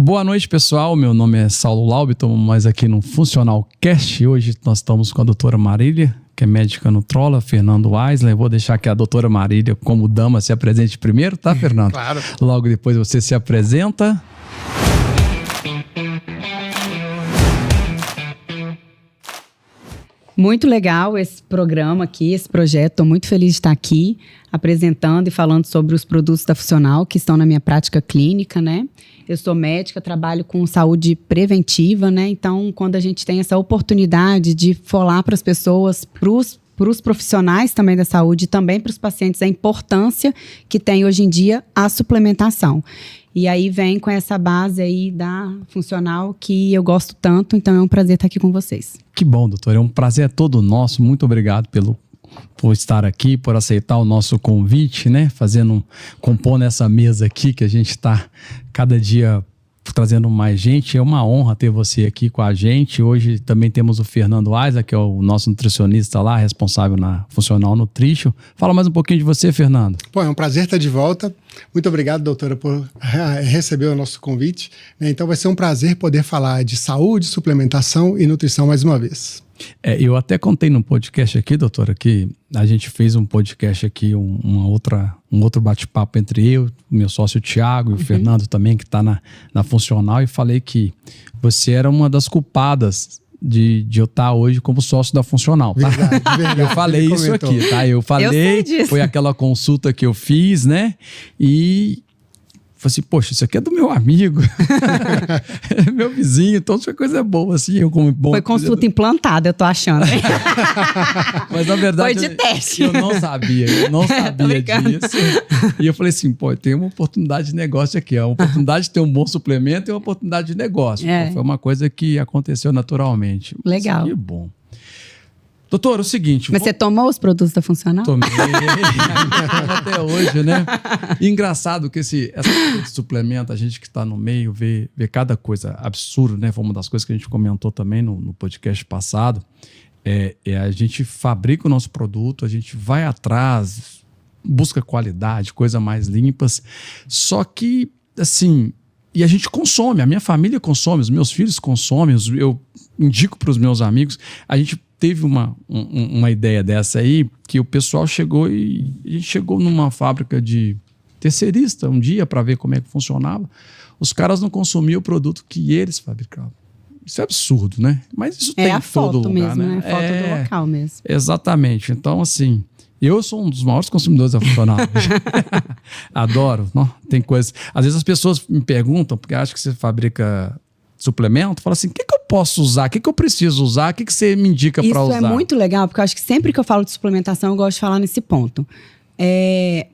Boa noite, pessoal. Meu nome é Saulo Laub, estamos mais aqui no Funcional Cast. Hoje nós estamos com a doutora Marília, que é médica nutróloga, Fernando Weisler. Vou deixar que a doutora Marília, como dama, se apresente primeiro, tá, Fernando? Claro. Logo depois você se apresenta. Muito legal esse programa aqui, esse projeto. Estou muito feliz de estar aqui apresentando e falando sobre os produtos da Funcional que estão na minha prática clínica, né? Eu sou médica, trabalho com saúde preventiva, né? Então, quando a gente tem essa oportunidade de falar para as pessoas, para os profissionais também da saúde e também para os pacientes, a importância que tem hoje em dia a suplementação. E aí vem com essa base aí da Funcional que eu gosto tanto, então é um prazer estar aqui com vocês. Que bom, doutor. É um prazer todo nosso. Muito obrigado por estar aqui, por aceitar o nosso convite, né? Compondo essa mesa aqui que a gente está cada dia trazendo mais gente. É uma honra ter você aqui com a gente. Hoje também temos o Fernando Weisler, que é o nosso nutricionista lá, responsável na Funcional Nutrition. Fala mais um pouquinho de você, Fernando. Pô, é um prazer estar de volta. Muito obrigado, doutora, por receber o nosso convite. Então vai ser um prazer poder falar de saúde, suplementação e nutrição mais uma vez. Eu até contei no podcast aqui, doutora, que a gente fez um podcast aqui, um outro bate-papo entre eu, meu sócio Thiago e o Fernando também, que está na Funcional, e falei que você era uma das culpadas de eu estar hoje como sócio da Funcional, tá? Verdade. Eu falei isso aqui, tá? Eu falei, foi aquela consulta que eu fiz, né? E falei assim, poxa, isso aqui é do meu amigo, é meu vizinho, então isso é coisa boa, assim. Foi consulta implantada, eu tô achando. Mas na verdade, foi de teste. Eu não sabia disso. E eu falei assim, pô, tem uma oportunidade de negócio aqui, uma oportunidade de ter um bom suplemento e uma oportunidade de negócio. Então, foi uma coisa que aconteceu naturalmente. Legal. Que bom. Doutor, é o seguinte... Mas você tomou os produtos da Funcional? Tomei. Até hoje, né? E engraçado que essa coisa de suplemento, a gente que está no meio vê cada coisa absurda, né? Foi uma das coisas que a gente comentou também no podcast passado. A gente fabrica o nosso produto, a gente vai atrás, busca qualidade, coisas mais limpas. Só que, assim... E a gente consome, a minha família consome, os meus filhos consomem, eu indico para os meus amigos. A gente teve uma ideia dessa aí, que o pessoal chegou e a gente chegou numa fábrica de terceirista um dia para ver como é que funcionava. Os caras não consumiam o produto que eles fabricavam. Isso é absurdo, né? Mas isso tem em todo lugar, mesmo, né? É foto do local mesmo. Exatamente. Então, assim... Eu sou um dos maiores consumidores da Funcional. Adoro. Não? Tem coisas... Às vezes as pessoas me perguntam, porque acham que você fabrica suplemento, fala assim, o que eu posso usar? O que eu preciso usar? O que você me indica para usar? Isso é muito legal, porque eu acho que sempre que eu falo de suplementação, eu gosto de falar nesse ponto.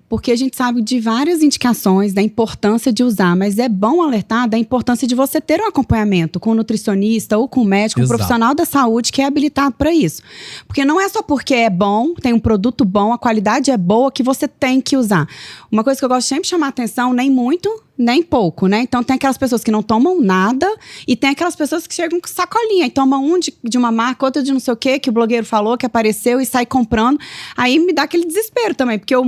Porque a gente sabe de várias indicações da importância de usar, mas é bom alertar da importância de você ter um acompanhamento com um nutricionista ou com um médico, um profissional da saúde que é habilitado para isso. Porque não é só porque é bom, tem um produto bom, a qualidade é boa, que você tem que usar. Uma coisa que eu gosto sempre de chamar a atenção, nem muito, nem pouco, né? Então tem aquelas pessoas que não tomam nada e tem aquelas pessoas que chegam com sacolinha e tomam um de uma marca, outro de não sei o quê, que o blogueiro falou, que apareceu e sai comprando. Aí me dá aquele desespero também, porque o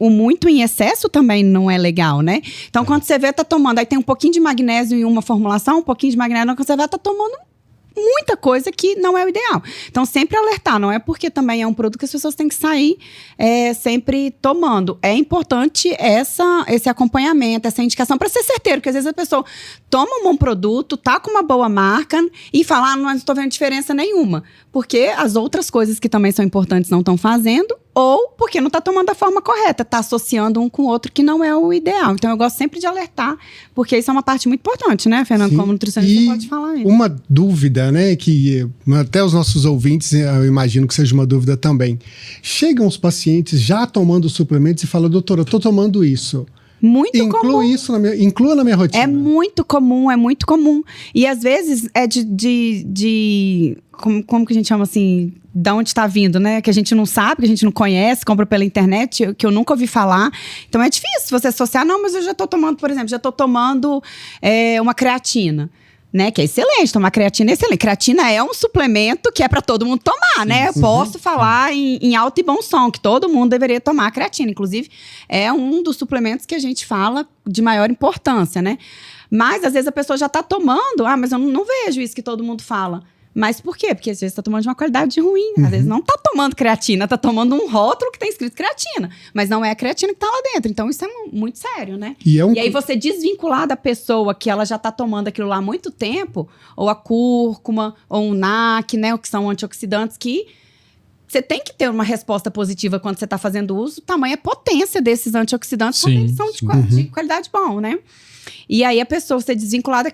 muito em excesso também não é legal, né? Então quando você vê, tá tomando, aí tem um pouquinho de magnésio em uma formulação, um pouquinho de magnésio, quando você vê, tá tomando muita coisa que não é o ideal. Então, sempre alertar, não é porque também é um produto que as pessoas têm que sair sempre tomando. É importante esse acompanhamento, essa indicação, para ser certeiro, porque às vezes a pessoa toma um bom produto, tá com uma boa marca e fala, não estou vendo diferença nenhuma. Porque as outras coisas que também são importantes não estão fazendo, ou porque não está tomando da forma correta, está associando um com o outro que não é o ideal. Então, eu gosto sempre de alertar, porque isso é uma parte muito importante, né, Fernando? Sim. Como nutricionista, você pode falar isso. Uma dúvida, né, que até os nossos ouvintes, eu imagino que seja uma dúvida também. Chegam os pacientes já tomando suplementos e falam, doutora, eu estou tomando isso. Muito comum. Inclua na minha rotina. É muito comum, é muito comum. E às vezes é como que a gente chama assim, de onde está vindo, né? Que a gente não sabe, que a gente não conhece, compra pela internet, que eu nunca ouvi falar. Então é difícil você associar, não, mas eu já estou tomando, por exemplo, uma creatina. Né, que é excelente, tomar creatina é excelente. Creatina é um suplemento que é para todo mundo tomar, né? Eu posso falar em alto e bom som, que todo mundo deveria tomar creatina. Inclusive, é um dos suplementos que a gente fala de maior importância, né? Mas, às vezes, a pessoa já está tomando, mas eu não vejo isso que todo mundo fala. Mas por quê? Porque às vezes está tomando de uma qualidade ruim. Às vezes não está tomando creatina, está tomando um rótulo que tem escrito creatina. Mas não é a creatina que está lá dentro. Então isso é muito sério, né? E aí você desvincular da pessoa que ela já está tomando aquilo lá há muito tempo, ou a cúrcuma, ou um NAC, né? Que são antioxidantes que você tem que ter uma resposta positiva quando você está fazendo uso. Tamanha potência desses antioxidantes quando eles são de qualidade bom, né? E aí a pessoa ser desvinculada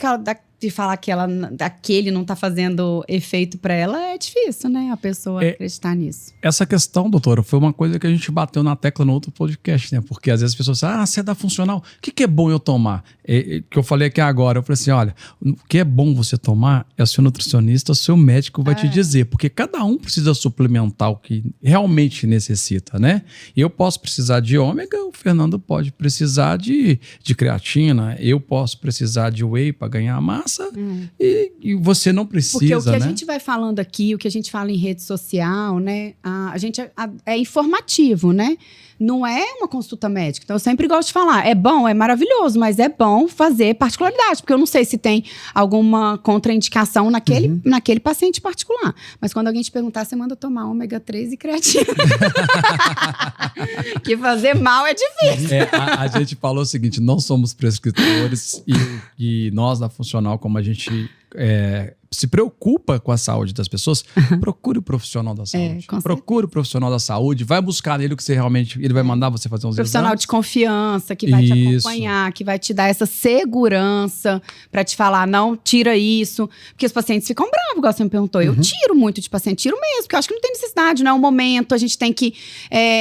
de falar que aquele não está fazendo efeito para ela, é difícil, né? A pessoa acreditar nisso. Essa questão, doutora, foi uma coisa que a gente bateu na tecla no outro podcast, né? Porque às vezes as pessoas falam, você é da funcional, o que é bom eu tomar? Que eu falei aqui agora, eu falei assim, olha, o que é bom você tomar é o seu nutricionista, o seu médico vai te dizer, porque cada um precisa suplementar o que realmente necessita, né? Eu posso precisar de ômega, o Fernando pode precisar de creatina, eu posso precisar de whey para ganhar massa, e você não precisa, porque o que né? a gente vai falando aqui, o que a gente fala em rede social, né? A gente é informativo, né? Não é uma consulta médica. Então, eu sempre gosto de falar, é bom, é maravilhoso, mas é bom fazer particularidade, porque eu não sei se tem alguma contraindicação naquele paciente particular. Mas quando alguém te perguntar, você manda tomar ômega 3 e creatina. Que fazer mal é difícil. A gente falou o seguinte, não somos prescritores e nós da Funcional, como a gente se preocupa com a saúde das pessoas, procure o profissional da saúde. Procure o profissional da saúde, vai buscar nele o que você realmente... Ele vai mandar você fazer uns profissional exames. De confiança, que vai te acompanhar, que vai te dar essa segurança para te falar, não, tira isso. Porque os pacientes ficam bravos, igual você me perguntou. Eu tiro muito de paciente, tiro mesmo, porque eu acho que não tem necessidade, não é o momento. A gente tem que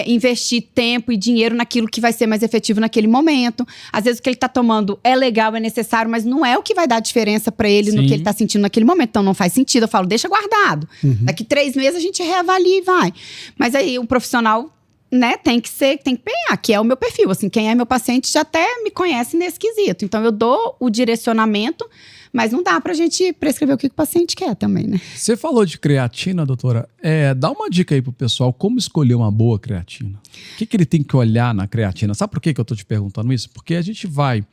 investir tempo e dinheiro naquilo que vai ser mais efetivo naquele momento. Às vezes o que ele tá tomando é legal, é necessário, mas não é o que vai dar diferença para ele no que ele tá sentindo naquele momento. Então não faz sentido, eu falo, deixa guardado. Daqui 3 meses a gente reavalia e vai. Mas aí o profissional, né, tem que pegar, que é o meu perfil. Assim, quem é meu paciente já até me conhece nesse quesito. Então eu dou o direcionamento, mas não dá pra gente prescrever o que o paciente quer também, né? Você falou de creatina, doutora. Dá uma dica aí pro pessoal, como escolher uma boa creatina. O que ele tem que olhar na creatina? Sabe por que eu tô te perguntando isso? Porque a gente vai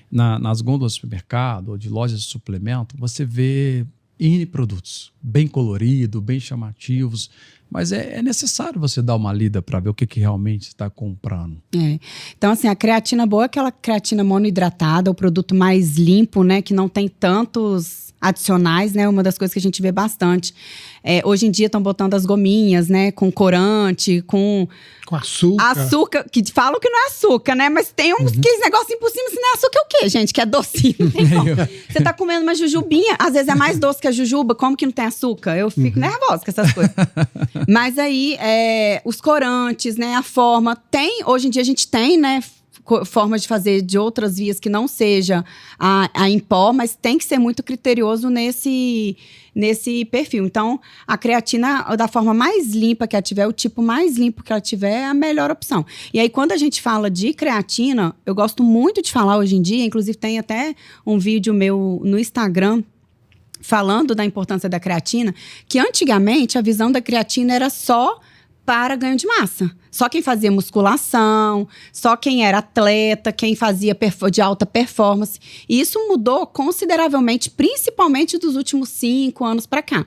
nas gôndolas do supermercado ou de lojas de suplemento, você vê N produtos, bem colorido, bem chamativos, mas é necessário você dar uma lida para ver o que realmente está comprando. Então, assim, a creatina boa é aquela creatina monohidratada, o produto mais limpo, né, que não tem tantos adicionais, né, uma das coisas que a gente vê bastante. Hoje em dia estão botando as gominhas, né, com corante, com açúcar. Açúcar, que falam que não é açúcar, né, mas tem uns aqueles negocinhos por cima, se não é açúcar, é o quê, gente? Que é docinho, não tem como. Você tá comendo uma jujubinha, às vezes é mais doce que a jujuba, como que não tem açúcar? Eu fico nervosa com essas coisas. Mas aí, os corantes, né, a forma, hoje em dia a gente tem, né, formas de fazer de outras vias que não seja a em pó, mas tem que ser muito criterioso nesse perfil. Então, a creatina, da forma mais limpa que ela tiver, o tipo mais limpo que ela tiver, é a melhor opção. E aí, quando a gente fala de creatina, eu gosto muito de falar hoje em dia, inclusive tem até um vídeo meu no Instagram, falando da importância da creatina, que antigamente a visão da creatina era só para ganho de massa. Só quem fazia musculação, só quem era atleta, quem fazia de alta performance. E isso mudou consideravelmente, principalmente dos últimos 5 anos para cá.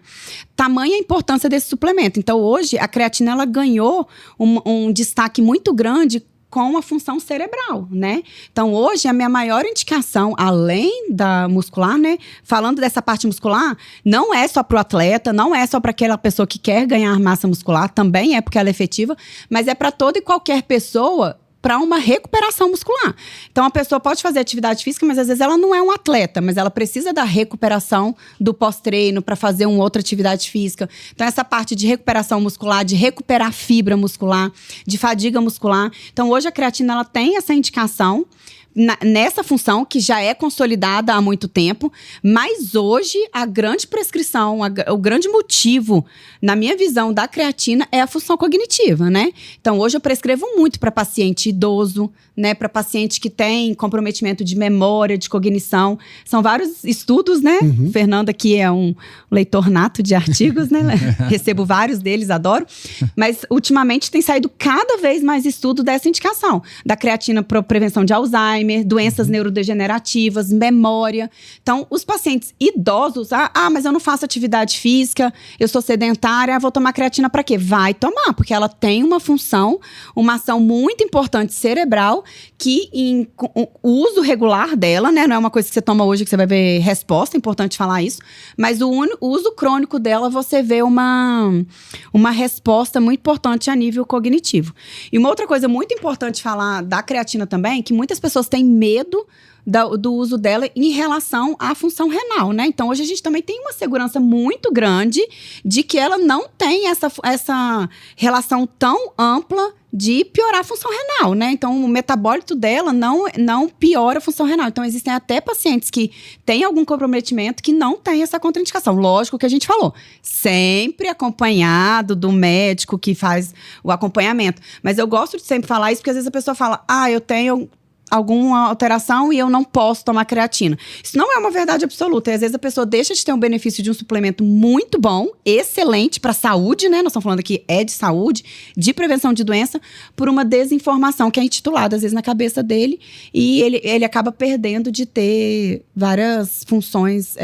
Tamanha a importância desse suplemento. Então, hoje, a creatina ela ganhou um destaque muito grande com a função cerebral, né? Então, hoje, a minha maior indicação, além da muscular, né? Falando dessa parte muscular, não é só para o atleta, não é só para aquela pessoa que quer ganhar massa muscular, também é porque ela é efetiva, mas é para toda e qualquer pessoa para uma recuperação muscular. Então, a pessoa pode fazer atividade física, mas às vezes ela não é um atleta, mas ela precisa da recuperação do pós-treino para fazer uma outra atividade física. Então, essa parte de recuperação muscular, de recuperar fibra muscular, de fadiga muscular. Então, hoje a creatina ela tem essa indicação nessa função que já é consolidada há muito tempo, mas hoje a grande prescrição, o grande motivo, na minha visão, da creatina é a função cognitiva, né? Então, hoje eu prescrevo muito para paciente idoso, né? Para paciente que tem comprometimento de memória, de cognição. São vários estudos, né? Fernanda aqui é um leitor nato de artigos, né? Recebo vários deles, adoro. Mas, ultimamente, tem saído cada vez mais estudo dessa indicação. Da creatina para prevenção de Alzheimer, Alzheimer, doenças neurodegenerativas, memória. Então, os pacientes idosos, mas eu não faço atividade física, eu sou sedentária, vou tomar creatina para quê? Vai tomar, porque ela tem uma função, uma ação muito importante cerebral, que o uso regular dela, né, não é uma coisa que você toma hoje que você vai ver resposta, é importante falar isso, mas o uso crônico dela, você vê uma resposta muito importante a nível cognitivo. E uma outra coisa muito importante falar da creatina também, que muitas pessoas têm medo do uso dela em relação à função renal, né? Então, hoje a gente também tem uma segurança muito grande de que ela não tem essa relação tão ampla de piorar a função renal, né? Então, o metabólito dela não piora a função renal. Então, existem até pacientes que têm algum comprometimento que não tem essa contraindicação. Lógico que a gente falou, sempre acompanhado do médico que faz o acompanhamento. Mas eu gosto de sempre falar isso, porque às vezes a pessoa fala, eu tenho alguma alteração e eu não posso tomar creatina. Isso não é uma verdade absoluta. E às vezes a pessoa deixa de ter um benefício de um suplemento muito bom, excelente para a saúde, né? Nós estamos falando aqui de saúde, de prevenção de doença, por uma desinformação que é intitulada, às vezes, na cabeça dele, e ele acaba perdendo de ter várias funções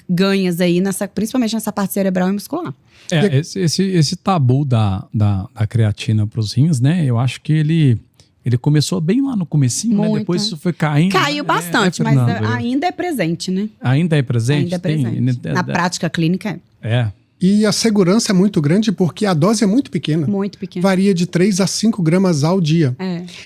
ganhas aí, principalmente nessa parte cerebral e muscular. Esse tabu da creatina para os rins, né? Eu acho que ele começou bem lá no comecinho, né? Depois isso foi caindo. Caiu bastante, mas ainda é presente, né? Ainda é presente? Ainda é presente. Na prática clínica é. E a segurança é muito grande porque a dose é muito pequena. Muito pequena. Varia de 3 a 5 gramas ao dia.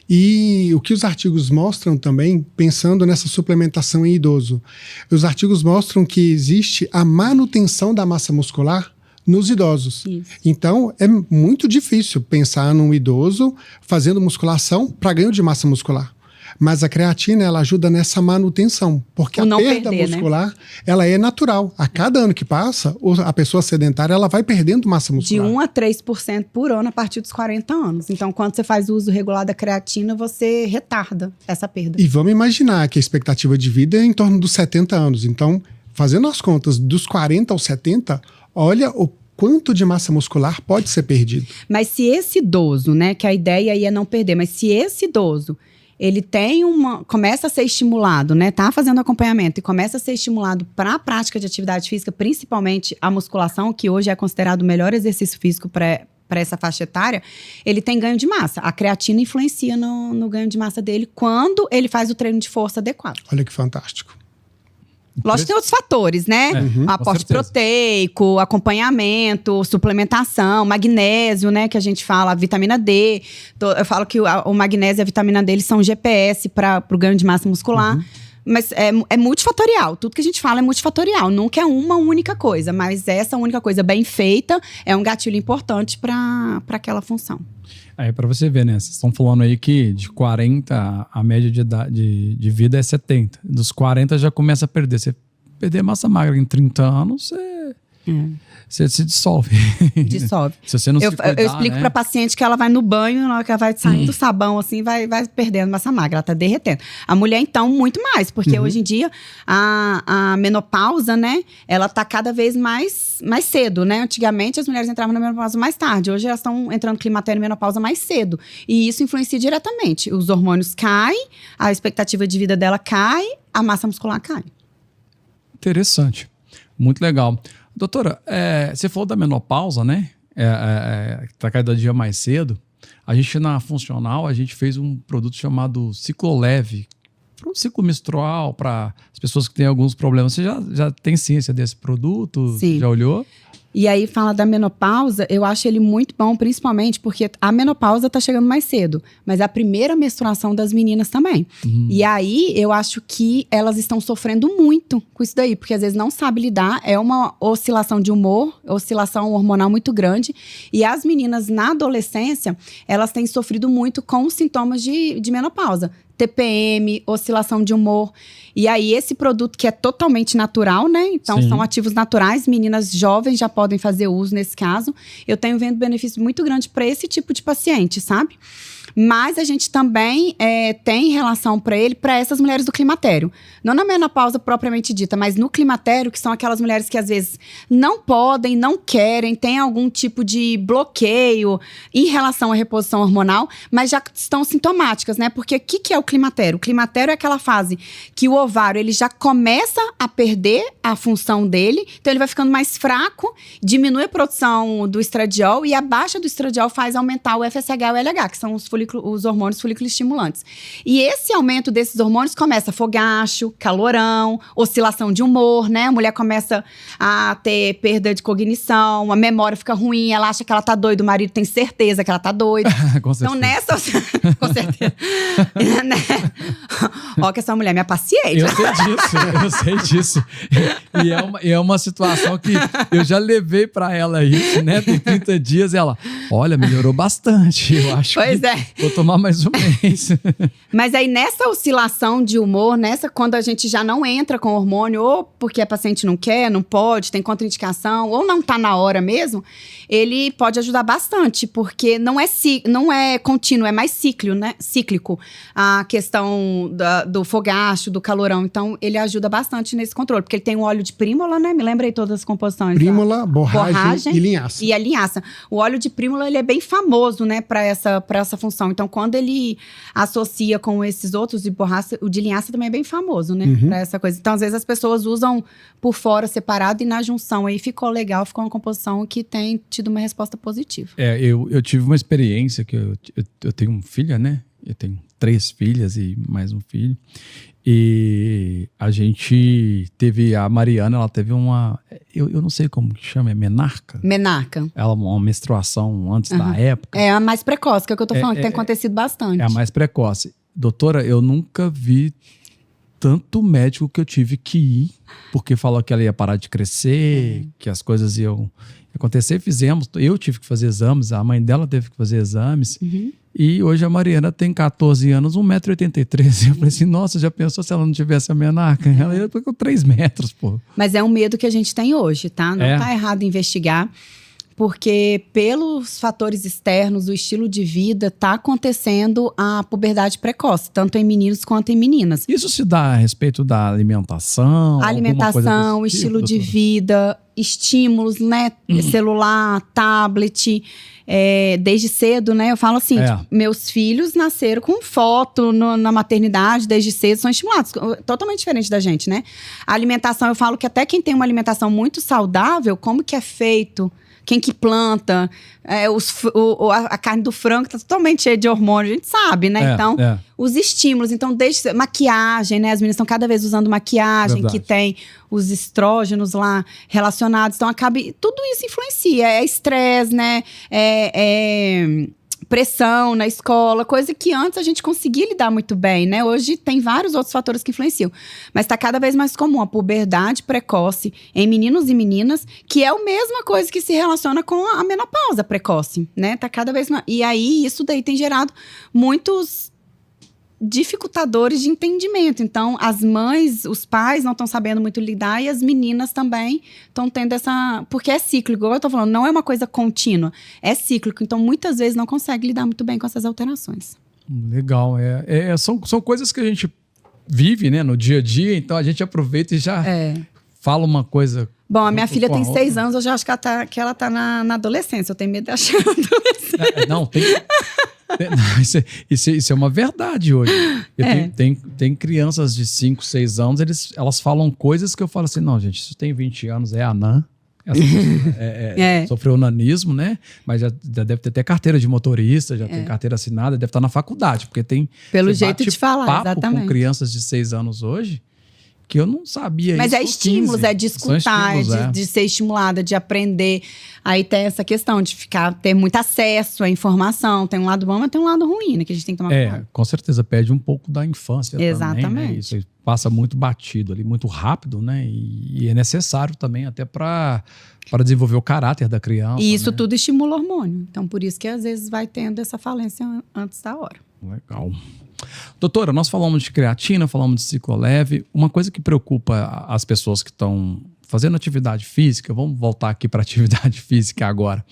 E o que os artigos mostram também, pensando nessa suplementação em idoso, os artigos mostram que existe a manutenção da massa muscular nos idosos. Isso. Então, é muito difícil pensar num idoso fazendo musculação para ganho de massa muscular. Mas a creatina, ela ajuda nessa manutenção, porque a perda muscular, né? Ela é natural. A cada ano que passa, a pessoa sedentária, ela vai perdendo massa muscular. De 1 a 3% por ano a partir dos 40 anos. Então, quando você faz o uso regular da creatina, você retarda essa perda. E vamos imaginar que a expectativa de vida é em torno dos 70 anos. Então, fazendo as contas dos 40 aos 70, olha o quanto de massa muscular pode ser perdido. Mas se esse idoso, né, que a ideia aí é não perder, mas se esse idoso, ele começa a ser estimulado, né, tá fazendo acompanhamento e começa a ser estimulado para a prática de atividade física, principalmente a musculação, que hoje é considerado o melhor exercício físico para essa faixa etária, ele tem ganho de massa. A creatina influencia no ganho de massa dele quando ele faz o treino de força adequado. Olha que fantástico. Lógico que tem outros fatores, né? Aporte proteico, acompanhamento, suplementação, magnésio, né? Que a gente fala, vitamina D. Eu falo que o magnésio e a vitamina D, eles são GPS para o ganho de massa muscular. Mas é multifatorial. Tudo que a gente fala é multifatorial. Nunca é uma única coisa. Mas essa única coisa bem feita é um gatilho importante para aquela função. Aí para você ver, né? Vocês estão falando aí que de 40 a média de vida é 70. Dos 40 já começa a perder. Você perder massa magra em 30 anos, você se dissolve. Dissolve. Se você não se cuidar, eu explico para paciente que ela vai no banho, na hora que ela vai saindo do sabão, assim, vai perdendo massa magra, ela tá derretendo. A mulher, então, muito mais, porque hoje em dia a menopausa, né, ela tá cada vez mais cedo, né? Antigamente as mulheres entravam na menopausa mais tarde, hoje elas estão entrando no climatério e menopausa mais cedo. E isso influencia diretamente. Os hormônios caem, a expectativa de vida dela cai, a massa muscular cai. Interessante. Muito legal. Doutora, você falou da menopausa, né? Tá cada dia mais cedo. A gente, na Funcional, a gente fez um produto chamado Cicloleve, para o ciclo menstrual, para as pessoas que têm alguns problemas. Você já tem ciência desse produto? Sim. Já olhou? E aí, fala da menopausa, eu acho ele muito bom, principalmente porque a menopausa tá chegando mais cedo, mas a primeira menstruação das meninas também. E aí, eu acho que elas estão sofrendo muito com isso daí, porque às vezes não sabe lidar, é uma oscilação de humor, oscilação hormonal muito grande, e as meninas na adolescência, elas têm sofrido muito com os sintomas de menopausa. TPM, oscilação de humor. E aí, esse produto que é totalmente natural, né? Então, são ativos naturais. Meninas jovens já podem fazer uso nesse caso. Eu tenho vendo benefício muito grande para esse tipo de paciente, sabe? Mas a gente também tem relação para ele, para essas mulheres do climatério. Não na menopausa propriamente dita, mas no climatério, que são aquelas mulheres que às vezes não podem, não querem, têm algum tipo de bloqueio em relação à reposição hormonal, mas já estão sintomáticas, né? Porque o que é o climatério? O climatério é aquela fase que o ovário ele já começa a perder a função dele, então ele vai ficando mais fraco, diminui a produção do estradiol e a baixa do estradiol faz aumentar o FSH e o LH, que são os hormônios folículo estimulantes. E esse aumento desses hormônios começa fogacho, calorão, oscilação de humor, né? A mulher começa a ter perda de cognição, a memória fica ruim, ela acha que ela tá doida, o marido tem certeza que ela tá doida. Com certeza. Então nessa... Com certeza. Ó que essa mulher é minha paciente. Eu sei disso. E é uma situação que eu já levei pra ela isso, né? Tem 30 dias ela, olha, melhorou bastante. Eu acho que vou tomar mais um mês. Mas aí nessa oscilação de humor, quando a gente já não entra com hormônio, ou porque a paciente não quer, não pode, tem contraindicação, ou não tá na hora mesmo, ele pode ajudar bastante, porque não é contínuo, é mais cíclico a questão do fogacho, do calorão. Então, ele ajuda bastante nesse controle, porque ele tem o óleo de prímula, né? Me lembrei todas as composições. Prímula, borragem e linhaça. E a linhaça. O óleo de prímula, ele é bem famoso, né, para essa função. Então, quando ele associa com esses outros de borracha, o de linhaça também é bem famoso, né, para essa coisa. Então, às vezes, as pessoas usam por fora separado e na junção. Aí ficou legal, ficou uma composição que tem tido uma resposta positiva. Eu tive uma experiência que eu tenho uma filha, né? Eu tenho 3 filhas e mais um filho. E a gente teve, a Mariana, ela teve uma, eu não sei como que chama, é menarca? Menarca. Ela, uma menstruação antes da época. É a mais precoce, que é o que eu tô falando, que tem acontecido bastante. É a mais precoce. Doutora, eu nunca vi tanto médico que eu tive que ir, porque falou que ela ia parar de crescer, que as coisas iam acontecer. Eu tive que fazer exames, a mãe dela teve que fazer exames. E hoje a Mariana tem 14 anos, 1,83 m. Eu falei assim, nossa, já pensou se ela não tivesse a menarca? Ela ia com 3 metros, pô. Mas é um medo que a gente tem hoje, tá? Não tá errado investigar, porque pelos fatores externos, o estilo de vida, tá acontecendo a puberdade precoce, tanto em meninos quanto em meninas. Isso se dá a respeito da alimentação? Alimentação, tipo, estilo de vida, estímulos, né? Celular, tablet... desde cedo, né? Eu falo assim, tipo, meus filhos nasceram com foto na maternidade, desde cedo, são estimulados. Totalmente diferente da gente, né? A alimentação, eu falo que até quem tem uma alimentação muito saudável, como que é feito... Quem que planta, a carne do frango tá totalmente cheia de hormônio, a gente sabe, né? Então, os estímulos, então, desde maquiagem, né? As meninas estão cada vez usando maquiagem, que tem os estrógenos lá relacionados. Então, tudo isso influencia. É estresse, né? Pressão na escola, coisa que antes a gente conseguia lidar muito bem, né? Hoje tem vários outros fatores que influenciam. Mas está cada vez mais comum a puberdade precoce em meninos e meninas, que é a mesma coisa que se relaciona com a menopausa precoce, né? Tá cada vez mais... E aí, isso daí tem gerado muitos dificultadores de entendimento. Então, as mães, os pais não estão sabendo muito lidar e as meninas também estão tendo essa... Porque é cíclico, igual eu tô falando, não é uma coisa contínua, é cíclico. Então, muitas vezes não consegue lidar muito bem com essas alterações. Legal. São coisas que a gente vive, né, no dia a dia, então a gente aproveita e já fala uma coisa... Bom, a minha filha tem 6 anos, eu já acho que ela tá na adolescência. Eu tenho medo de achar adolescente. Não, tem... Isso é uma verdade hoje. Tem crianças de 5, 6 anos, elas falam coisas que eu falo assim, não, gente, isso tem 20 anos, é anã. Sofreu nanismo, né? Mas já deve ter até carteira de motorista, já tem carteira assinada, deve estar na faculdade, porque tem... Pelo jeito de falar, exatamente. Com crianças de 6 anos hoje, que eu não sabia. Mas isso. É estímulos, 15. É de escutar, de ser estimulada, de aprender. Aí tem essa questão de ter muito acesso à informação. Tem um lado bom, mas tem um lado ruim, né? Que a gente tem que tomar cuidado. Com certeza, perde um pouco da infância. Exatamente. Também, né? Isso passa muito batido ali, muito rápido, né? E é necessário também até para desenvolver o caráter da criança. E isso, né? Tudo estimula o hormônio. Então, por isso que às vezes vai tendo essa falência antes da hora. Legal. Doutora, nós falamos de creatina, falamos de Cicloleve. Uma coisa que preocupa as pessoas que estão fazendo atividade física, vamos voltar aqui para atividade física agora,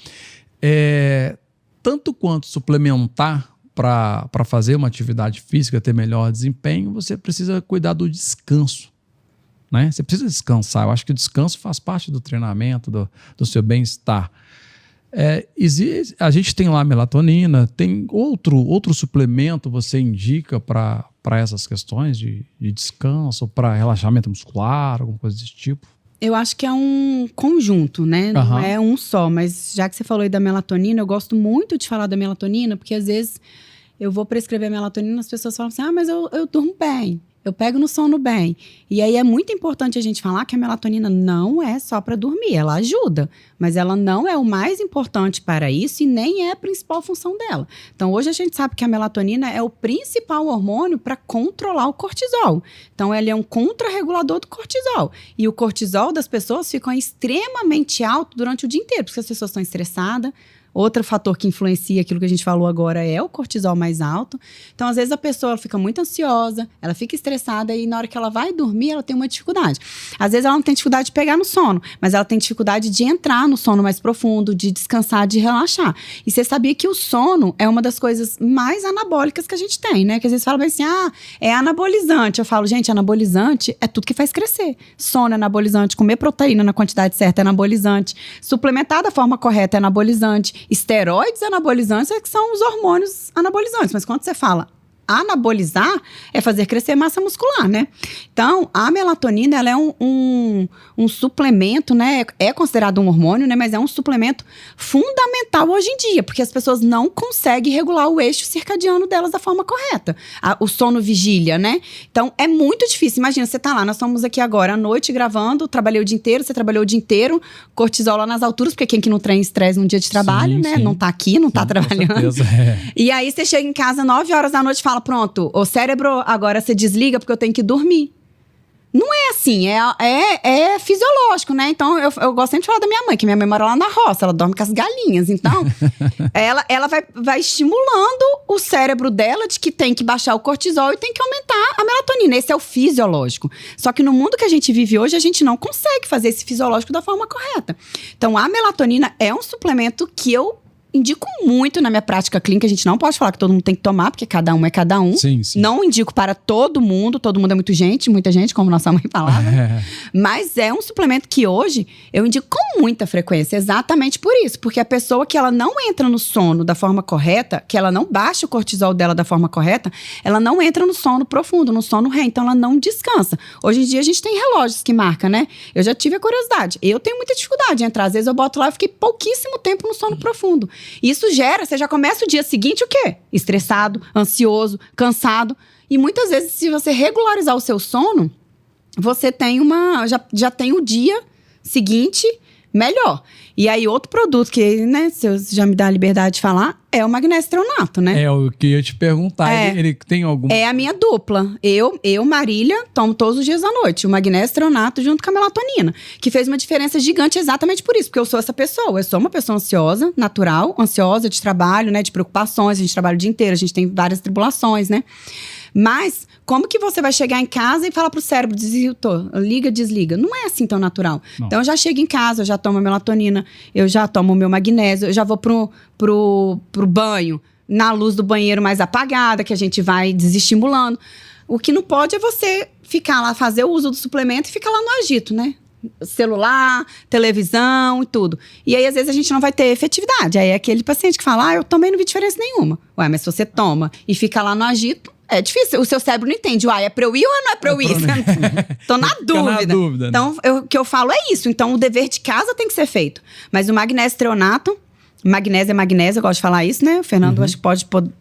tanto quanto suplementar para fazer uma atividade física, ter melhor desempenho, você precisa cuidar do descanso, né? Você precisa descansar. Eu acho que o descanso faz parte do treinamento, do seu bem-estar. A gente tem lá a melatonina, tem outro suplemento você indica para essas questões de descanso, para relaxamento muscular, alguma coisa desse tipo? Eu acho que é um conjunto, né? Não é um só, mas já que você falou aí da melatonina, eu gosto muito de falar da melatonina, porque às vezes eu vou prescrever melatonina e as pessoas falam assim, mas eu durmo bem. Eu pego no sono bem. E aí é muito importante a gente falar que a melatonina não é só para dormir. Ela ajuda, mas ela não é o mais importante para isso e nem é a principal função dela. Então, hoje a gente sabe que a melatonina é o principal hormônio para controlar o cortisol. Então, ele é um contrarregulador do cortisol. E o cortisol das pessoas fica extremamente alto durante o dia inteiro, porque as pessoas estão estressadas. Outro fator que influencia aquilo que a gente falou agora é o cortisol mais alto. Então, às vezes, a pessoa ela fica muito ansiosa, ela fica estressada e na hora que ela vai dormir, ela tem uma dificuldade. Às vezes, ela não tem dificuldade de pegar no sono, mas ela tem dificuldade de entrar no sono mais profundo, de descansar, de relaxar. E você sabia que o sono é uma das coisas mais anabólicas que a gente tem, né? Que às vezes fala assim, é anabolizante. Eu falo, gente, anabolizante é tudo que faz crescer. Sono é anabolizante, comer proteína na quantidade certa é anabolizante, suplementar da forma correta é anabolizante. Esteroides anabolizantes que são os hormônios anabolizantes. Mas quando você fala anabolizar, é fazer crescer massa muscular, né? Então, a melatonina, ela é um suplemento, né? É considerado um hormônio, né? Mas é um suplemento fundamental hoje em dia, porque as pessoas não conseguem regular o eixo circadiano delas da forma correta. O sono vigília, né? Então, é muito difícil. Imagina, você tá lá, nós estamos aqui agora à noite gravando, trabalhei o dia inteiro, você trabalhou o dia inteiro, cortisol lá nas alturas, porque quem que não tem estresse num dia de trabalho, né? Sim. Não tá aqui, não tá trabalhando. Com certeza, E aí, você chega em casa 9 horas da noite e fala, pronto, o cérebro agora se desliga porque eu tenho que dormir. Não é assim, é fisiológico, né? Então, eu gosto sempre de falar da minha mãe, que minha mãe mora lá na roça, ela dorme com as galinhas. Então, ela vai estimulando o cérebro dela de que tem que baixar o cortisol e tem que aumentar a melatonina. Esse é o fisiológico. Só que no mundo que a gente vive hoje, a gente não consegue fazer esse fisiológico da forma correta. Então, a melatonina é um suplemento que eu indico muito na minha prática clínica. A gente não pode falar que todo mundo tem que tomar, porque cada um é cada um. Sim. Não indico para todo mundo é muita gente, como nossa mãe falava. Mas é um suplemento que hoje eu indico com muita frequência, exatamente por isso. Porque a pessoa que ela não entra no sono da forma correta, que ela não baixa o cortisol dela da forma correta, ela não entra no sono profundo, no sono REM, então ela não descansa. Hoje em dia a gente tem relógios que marcam, né? Eu já tive a curiosidade. Eu tenho muita dificuldade de entrar. Às vezes eu boto lá e fiquei pouquíssimo tempo no sono profundo. Isso gera, você já começa o dia seguinte o quê? Estressado, ansioso, cansado. E muitas vezes, se você regularizar o seu sono, você tem já tem o dia seguinte melhor. E aí, outro produto que, né, se eu já me dá a liberdade de falar, é o magnésio treonato, né? É o que eu ia te perguntar. Ele tem algum... É a minha dupla. Eu, Marília, tomo todos os dias à noite o magnésio treonato junto com a melatonina, que fez uma diferença gigante exatamente por isso, porque eu sou essa pessoa. Eu sou uma pessoa ansiosa, natural, ansiosa de trabalho, né, de preocupações, a gente trabalha o dia inteiro, a gente tem várias tribulações, né? Mas, como que você vai chegar em casa e falar pro cérebro, liga, desliga? Não é assim tão natural. Não. Então, eu já chego em casa, eu já tomo a melatonina, eu já tomo o meu magnésio, eu já vou pro banho, na luz do banheiro mais apagada, que a gente vai desestimulando. O que não pode é você ficar lá, fazer o uso do suplemento e ficar lá no agito, né? Celular, televisão e tudo. E aí, às vezes, a gente não vai ter efetividade. Aí é aquele paciente que fala, eu também não vi diferença nenhuma. Ué, mas se você toma e fica lá no agito, é difícil. O seu cérebro não entende. É pra eu ir ou não é pra eu ir? Tô na dúvida. Então, o que eu falo é isso. Então, o dever de casa tem que ser feito. Mas o magnésio treonato, magnésio é magnésio, eu gosto de falar isso, né? O Fernando acho que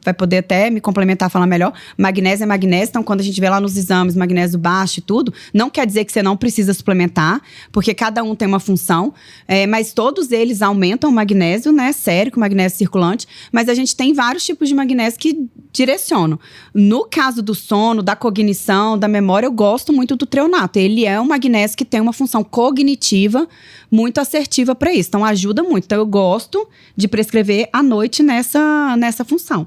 vai poder até me complementar, falar melhor. Magnésio é magnésio, então quando a gente vê lá nos exames magnésio baixo e tudo, não quer dizer que você não precisa suplementar, porque cada um tem uma função, mas todos eles aumentam o magnésio, né? Sérico, magnésio circulante, mas a gente tem vários tipos de magnésio que direcionam. No caso do sono, da cognição, da memória, eu gosto muito do treonato. Ele é um magnésio que tem uma função cognitiva muito assertiva para isso, então ajuda muito. Então eu gosto de prescrever à noite nessa função.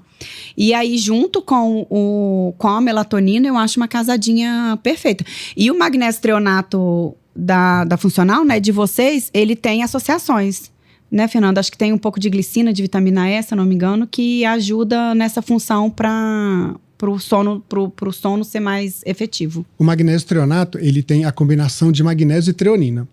E aí, junto com a melatonina, eu acho uma casadinha perfeita. E o magnésio treonato da funcional, né, de vocês, ele tem associações, né, Fernanda? Acho que tem um pouco de glicina, de vitamina E, se eu não me engano, que ajuda nessa função para o sono ser mais efetivo. O magnésio treonato, ele tem a combinação de magnésio e treonina.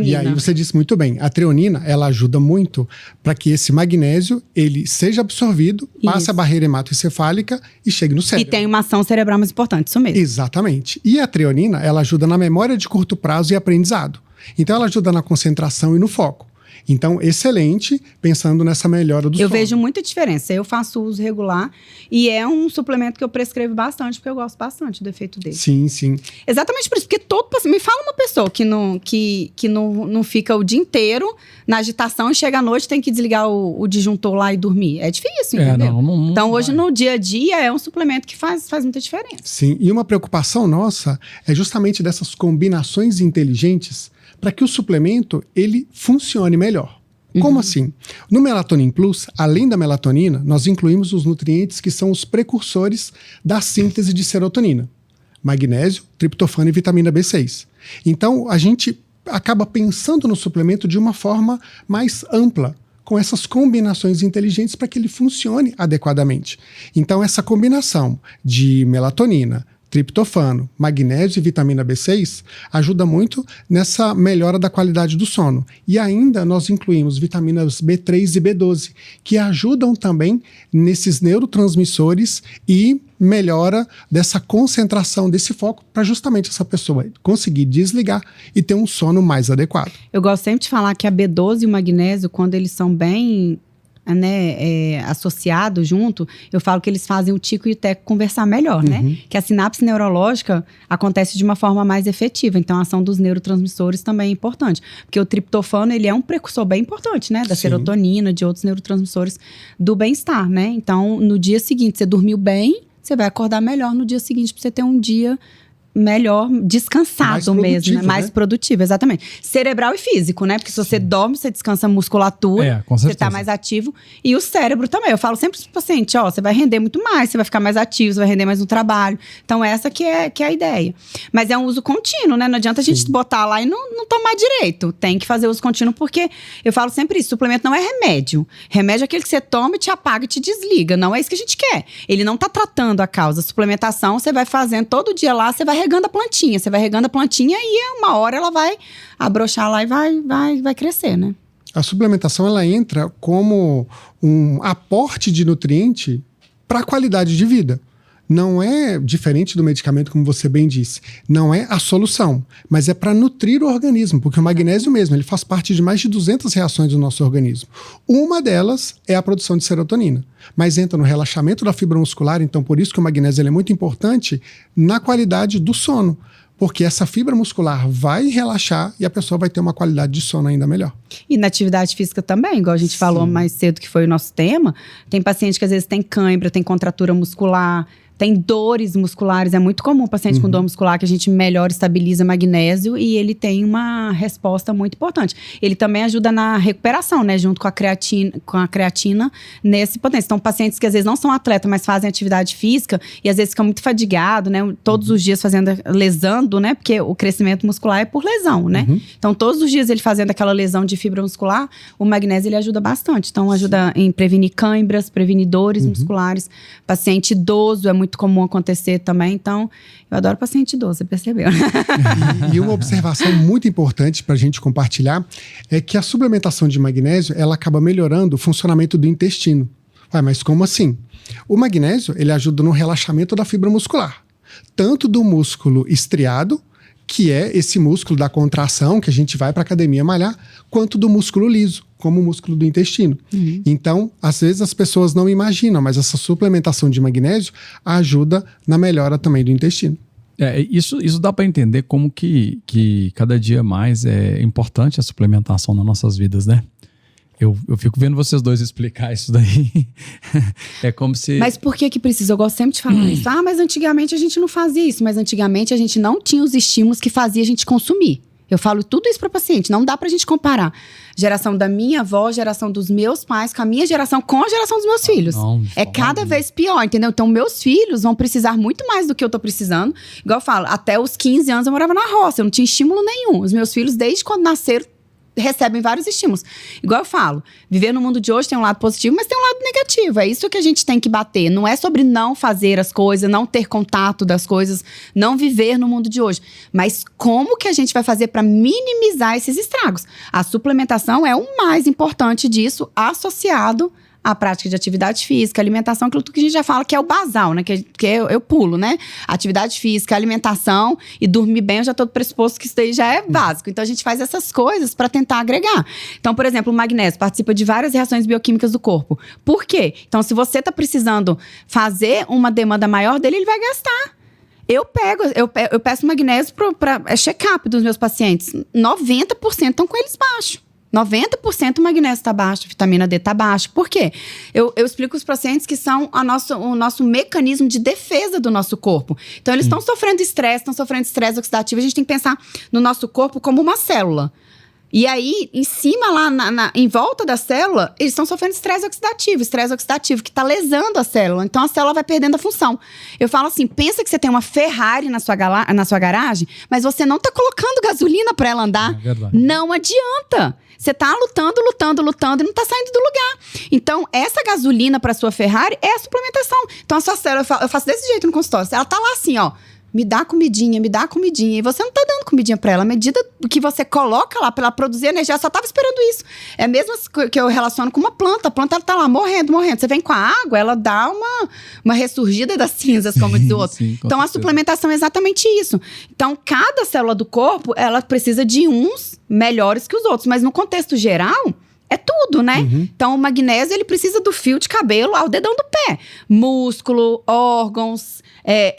E aí você disse muito bem, a treonina, ela ajuda muito para que esse magnésio, ele seja absorvido, passe a barreira hematoencefálica e chegue no cérebro. E tem uma ação cerebral mais importante, isso mesmo. Exatamente. E a treonina, ela ajuda na memória de curto prazo e aprendizado. Então ela ajuda na concentração e no foco. Então, excelente, pensando nessa melhora do sono. Eu vejo muita diferença. Eu faço uso regular e é um suplemento que eu prescrevo bastante, porque eu gosto bastante do efeito dele. Sim, sim. Exatamente por isso, porque me fala uma pessoa que não fica o dia inteiro na agitação e chega à noite tem que desligar o disjuntor lá e dormir. É difícil, entendeu? Não então, hoje no dia a dia é um suplemento que faz muita diferença. Sim, e uma preocupação nossa é justamente dessas combinações inteligentes para que o suplemento, ele funcione melhor. Como assim? No Melatonin Plus, além da melatonina, nós incluímos os nutrientes que são os precursores da síntese de serotonina. Magnésio, triptofano e vitamina B6. Então, a gente acaba pensando no suplemento de uma forma mais ampla, com essas combinações inteligentes para que ele funcione adequadamente. Então, essa combinação de melatonina, triptofano, magnésio e vitamina B6 ajuda muito nessa melhora da qualidade do sono. E ainda nós incluímos vitaminas B3 e B12, que ajudam também nesses neurotransmissores e melhora dessa concentração, desse foco, para justamente essa pessoa conseguir desligar e ter um sono mais adequado. Eu gosto sempre de falar que a B12 e o magnésio, quando eles são bem associados junto, eu falo que eles fazem o tico e o teco conversar melhor, né? Que a sinapse neurológica acontece de uma forma mais efetiva, então a ação dos neurotransmissores também é importante, porque o triptofano, ele é um precursor bem importante, né? Da serotonina, de outros neurotransmissores do bem-estar, né? Então, no dia seguinte, você dormiu bem, você vai acordar melhor no dia seguinte para você ter um dia melhor, descansado mesmo, né? Mais produtivo, exatamente. Cerebral e físico, né? Porque se você dorme, você descansa a musculatura, você tá mais ativo. E o cérebro também. Eu falo sempre pro paciente, ó, você vai render muito mais, você vai ficar mais ativo, você vai render mais no trabalho. Então, essa que é a ideia. Mas é um uso contínuo, né? Não adianta a gente botar lá e não tomar direito. Tem que fazer uso contínuo, porque eu falo sempre isso, suplemento não é remédio. Remédio é aquele que você toma e te apaga e te desliga. Não é isso que a gente quer. Ele não tá tratando a causa. Suplementação, você vai fazendo todo dia lá, você vai regando a plantinha. Você vai regando a plantinha e uma hora ela vai abrochar lá e vai crescer, né? A suplementação, ela entra como um aporte de nutriente para a qualidade de vida. Não é diferente do medicamento, como você bem disse. Não é a solução, mas é para nutrir o organismo, porque o magnésio mesmo, ele faz parte de mais de 200 reações do nosso organismo. Uma delas é a produção de serotonina, mas entra no relaxamento da fibra muscular, então por isso que o magnésio ele é muito importante na qualidade do sono, porque essa fibra muscular vai relaxar e a pessoa vai ter uma qualidade de sono ainda melhor. E na atividade física também, igual a gente falou mais cedo, que foi o nosso tema, tem paciente que às vezes tem cãibra, tem contratura muscular, tem dores musculares, é muito comum o paciente com dor muscular que a gente melhor estabiliza magnésio e ele tem uma resposta muito importante. Ele também ajuda na recuperação, né, junto com a creatina nesse potência. Então, pacientes que às vezes não são atletas, mas fazem atividade física e às vezes ficam muito fadigados, né, todos os dias lesando, né, porque o crescimento muscular é por lesão, né. Então, todos os dias ele fazendo aquela lesão de fibra muscular, o magnésio ele ajuda bastante. Então, ajuda em prevenir cãibras, prevenir dores musculares. Paciente idoso é muito comum acontecer também, então eu adoro paciente idoso, você percebeu? E uma observação muito importante para a gente compartilhar é que a suplementação de magnésio, ela acaba melhorando o funcionamento do intestino. Mas como assim? O magnésio, ele ajuda no relaxamento da fibra muscular, tanto do músculo estriado, que é esse músculo da contração que a gente vai para a academia malhar, quanto do músculo liso, como o músculo do intestino. Então, às vezes as pessoas não imaginam, mas essa suplementação de magnésio ajuda na melhora também do intestino. Isso dá para entender como que cada dia mais é importante a suplementação nas nossas vidas, né? Eu fico vendo vocês dois explicar isso daí. É como se... Mas por que precisa? Eu gosto sempre de falar isso. Mas antigamente a gente não fazia isso. Mas antigamente a gente não tinha os estímulos que fazia a gente consumir. Eu falo tudo isso para paciente. Não dá pra gente comparar geração da minha avó, geração dos meus pais, com a minha geração, com a geração dos meus filhos. É cada vez pior, entendeu? Então, meus filhos vão precisar muito mais do que eu tô precisando. Igual eu falo, até os 15 anos eu morava na roça. Eu não tinha estímulo nenhum. Os meus filhos, desde quando nasceram, recebem vários estímulos. Igual eu falo, viver no mundo de hoje tem um lado positivo, mas tem um lado negativo. É isso que a gente tem que bater. Não é sobre não fazer as coisas, não ter contato das coisas, não viver no mundo de hoje. Mas como que a gente vai fazer para minimizar esses estragos? A suplementação é o mais importante disso, associado à prática de atividade física, alimentação, aquilo que a gente já fala que é o basal, né? Que eu pulo, né? Atividade física, alimentação e dormir bem, eu já estou pressuposto que isso daí já é básico. Então, a gente faz essas coisas para tentar agregar. Então, por exemplo, o magnésio participa de várias reações bioquímicas do corpo. Por quê? Então, se você está precisando fazer uma demanda maior dele, ele vai gastar. Eu peço magnésio para check-up dos meus pacientes. 90% estão com eles baixos. 90% o magnésio está baixo, a vitamina D está baixa. Por quê? Eu explico os pacientes que são o nosso mecanismo de defesa do nosso corpo. Então, eles estão sofrendo estresse oxidativo. A gente tem que pensar no nosso corpo como uma célula. E aí, em cima, lá em volta da célula, eles estão sofrendo estresse oxidativo que está lesando a célula. Então, a célula vai perdendo a função. Eu falo assim, pensa que você tem uma Ferrari na sua garagem, mas você não está colocando gasolina para ela andar. Não adianta. Você está lutando e não está saindo do lugar. Então, essa gasolina para sua Ferrari é a suplementação. Então, a sua célula, eu faço desse jeito no consultório. Ela está lá assim, ó. Me dá comidinha. E você não tá dando comidinha pra ela. À medida que você coloca lá pra ela produzir energia, ela só tava esperando isso. É mesmo que eu relaciono com uma planta. A planta, ela tá lá morrendo. Você vem com a água, ela dá uma ressurgida das cinzas, como diz o outro. Sim, então, a suplementação é exatamente isso. Então, cada célula do corpo, ela precisa de uns melhores que os outros. Mas no contexto geral, é tudo, né? Então, o magnésio, ele precisa do fio de cabelo ao dedão do pé. Músculo, órgãos,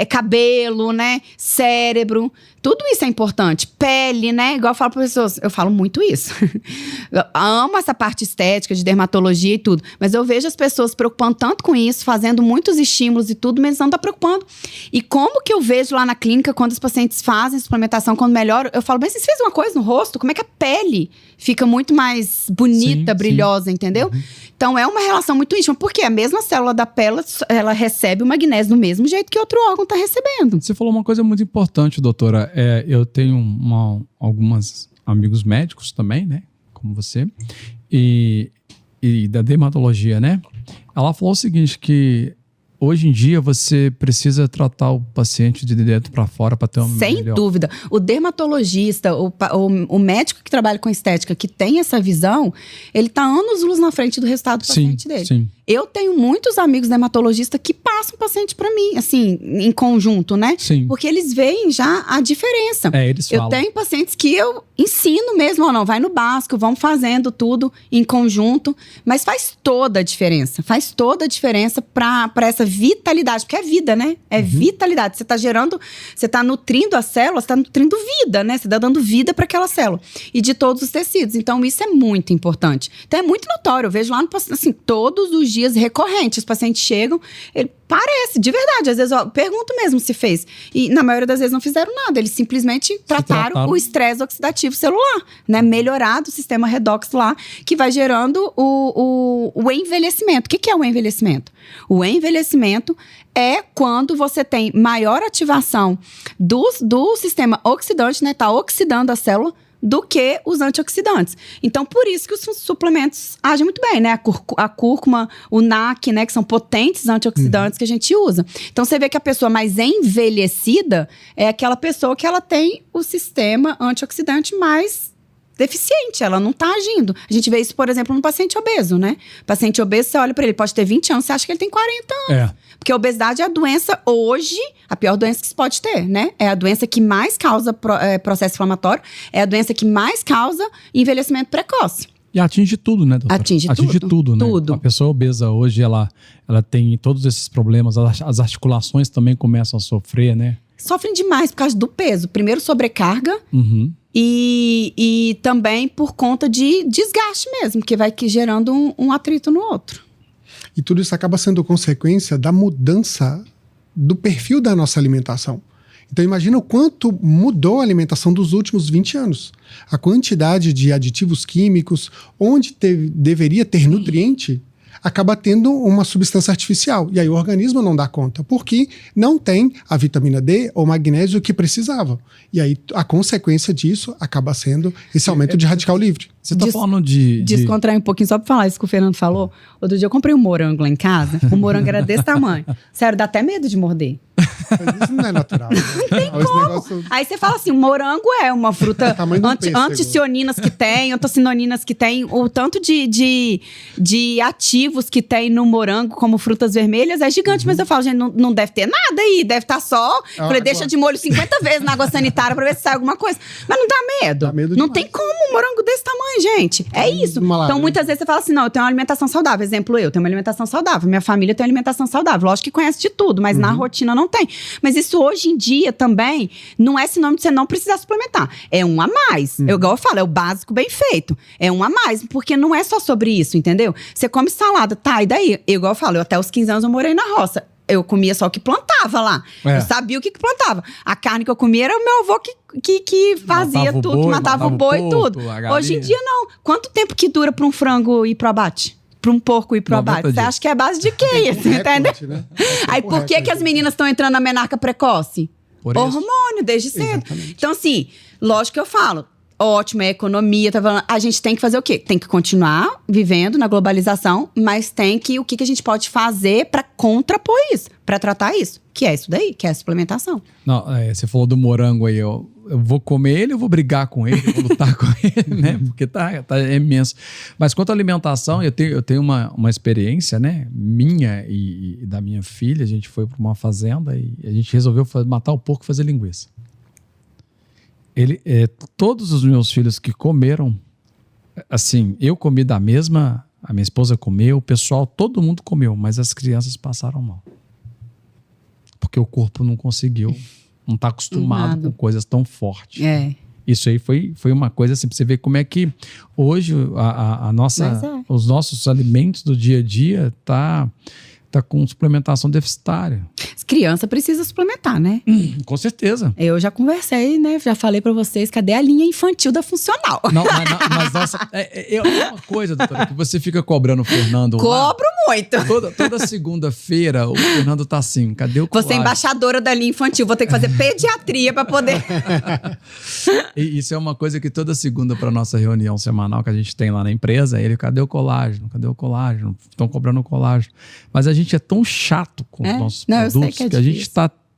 cabelo, né? Cérebro. Tudo isso é importante. Pele, né? Igual eu falo para pessoas, eu falo muito isso. Eu amo essa parte estética, de dermatologia e tudo. Mas eu vejo as pessoas se preocupando tanto com isso, fazendo muitos estímulos e tudo, mas não tá preocupando. E como que eu vejo lá na clínica, quando os pacientes fazem suplementação, quando melhora, eu falo, mas você fez uma coisa no rosto? Como é que a pele fica muito mais bonita, brilhosa, entendeu? Então, é uma relação muito íntima. Porque a mesma célula da pele, ela recebe o magnésio do mesmo jeito que outro órgão tá recebendo. Você falou uma coisa muito importante, doutora. Eu tenho alguns amigos médicos também, né? Como você. E da dermatologia, né? Ela falou o seguinte, que hoje em dia você precisa tratar o paciente de dentro para fora para ter uma Sem melhor... dúvida. O dermatologista, o médico que trabalha com estética, que tem essa visão, ele tá anos-luz na frente do resultado do paciente dele. Sim. Eu tenho muitos amigos dermatologistas que passam o paciente para mim, assim, em conjunto, né? Sim. Porque eles veem já a diferença. Eles falam. Eu tenho pacientes que eu ensino mesmo, não, vai no básico, vamos fazendo tudo em conjunto, mas faz toda a diferença. Faz toda a diferença para essa vitalidade, porque é vida, né? É vitalidade. Você tá gerando, você tá nutrindo a célula, você tá nutrindo vida, né? Você tá dando vida para aquela célula. E de todos os tecidos. Então, isso é muito importante. Então, é muito notório. Eu vejo lá, assim, todos os dias recorrentes. Os pacientes chegam, ele parece, de verdade. Às vezes, eu pergunto mesmo se fez. E, na maioria das vezes, não fizeram nada. Eles simplesmente trataram o estresse oxidativo celular, né? Melhorado o sistema redox lá, que vai gerando o envelhecimento. O que é o envelhecimento? O envelhecimento é quando você tem maior ativação do sistema oxidante, né? Tá oxidando a célula, do que os antioxidantes. Então, por isso que os suplementos agem muito bem, né? A cúrcuma, o NAC, né? Que são potentes antioxidantes que a gente usa. Então, você vê que a pessoa mais envelhecida é aquela pessoa que ela tem o sistema antioxidante mais deficiente, ela não tá agindo. A gente vê isso, por exemplo, no paciente obeso, né? O paciente obeso, você olha para ele, pode ter 20 anos, você acha que ele tem 40 anos. Porque a obesidade é a doença hoje, a pior doença que se pode ter, né? É a doença que mais causa processo inflamatório, é a doença que mais causa envelhecimento precoce. E atinge tudo, né, doutora? Atinge tudo, né? Tudo. A pessoa obesa hoje, ela tem todos esses problemas, as articulações também começam a sofrer, né? Sofrem demais por causa do peso. Primeiro, sobrecarga. E também por conta de desgaste mesmo, que vai gerando um atrito no outro. E tudo isso acaba sendo consequência da mudança do perfil da nossa alimentação. Então imagina o quanto mudou a alimentação dos últimos 20 anos. A quantidade de aditivos químicos, onde deveria ter nutriente, acaba tendo uma substância artificial. E aí o organismo não dá conta, porque não tem a vitamina D ou magnésio que precisava. E aí a consequência disso acaba sendo esse aumento de radical livre. Você tá falando de... Descontrair um pouquinho, só pra falar isso que o Fernando falou. Outro dia eu comprei um morango lá em casa. O morango era desse tamanho. Sério, dá até medo de morder. Mas isso não é natural. Né? Não tem como. Aí você fala assim, o morango é uma fruta anticioninas que tem, antocinoninas que tem, o tanto de ativos que tem no morango como frutas vermelhas é gigante. Mas eu falo, gente, não deve ter nada aí, deve estar só... Falei, deixa de molho 50 vezes na água sanitária pra ver se sai alguma coisa. Mas não dá medo. Dá medo não tem como um morango desse tamanho, gente. É isso. Então, muitas vezes você fala assim, não, eu tenho uma alimentação saudável. Exemplo, eu tenho uma alimentação saudável. Minha família tem uma alimentação saudável. Lógico que conhece de tudo, mas na rotina não tem. Mas isso hoje em dia também não é sinônimo de você não precisar suplementar. É um a mais. Igual eu falo, é o básico bem feito. É um a mais, porque não é só sobre isso, entendeu? Você come salada, tá, e daí? Igual eu falo, até os 15 anos eu morei na roça. Eu comia só o que plantava lá. Eu sabia o que plantava. A carne que eu comia era o meu avô que fazia matava tudo, que matava o boi e tudo. Hoje em dia, não. Quanto tempo que dura para um frango ir pro abate? Para um porco ir pro abate? Você acha que é base de quê isso, entendeu? Né? Aí por que as meninas estão entrando na menarca precoce? Hormônio, desde cedo. Exatamente. Então, assim, lógico que eu falo, ótimo, é economia, tá falando, a gente tem que fazer o quê? Tem que continuar vivendo na globalização, mas tem que, o que a gente pode fazer para contrapor isso, para tratar isso, que é isso daí, que é a suplementação. Não, você falou do morango aí, eu vou comer ele, eu vou brigar com ele, eu vou lutar com ele, né? Porque tá imenso. Mas quanto à alimentação, eu tenho uma experiência, né? Minha e da minha filha, a gente foi para uma fazenda e a gente resolveu matar o porco e fazer linguiça. Todos os meus filhos que comeram, assim, eu comi da mesma, a minha esposa comeu, o pessoal, todo mundo comeu, mas as crianças passaram mal. Porque o corpo não conseguiu, não está acostumado com coisas tão fortes. Isso aí foi uma coisa assim, pra você ver como é que hoje os nossos alimentos do dia a dia tá com suplementação deficitária. As crianças precisam suplementar, né? Com certeza. Eu já conversei, né? Já falei pra vocês, cadê a linha infantil da funcional? Mas nossa, é uma coisa, doutora, que você fica cobrando o Fernando. Cobro muito. Toda segunda-feira o Fernando tá assim, cadê o colágeno? Você é embaixadora da linha infantil, vou ter que fazer pediatria pra poder... E isso é uma coisa que toda segunda pra nossa reunião semanal que a gente tem lá na empresa, cadê o colágeno? Cadê o colágeno? Estão cobrando o colágeno. Mas a gente é tão chato com os nossos produtos que a gente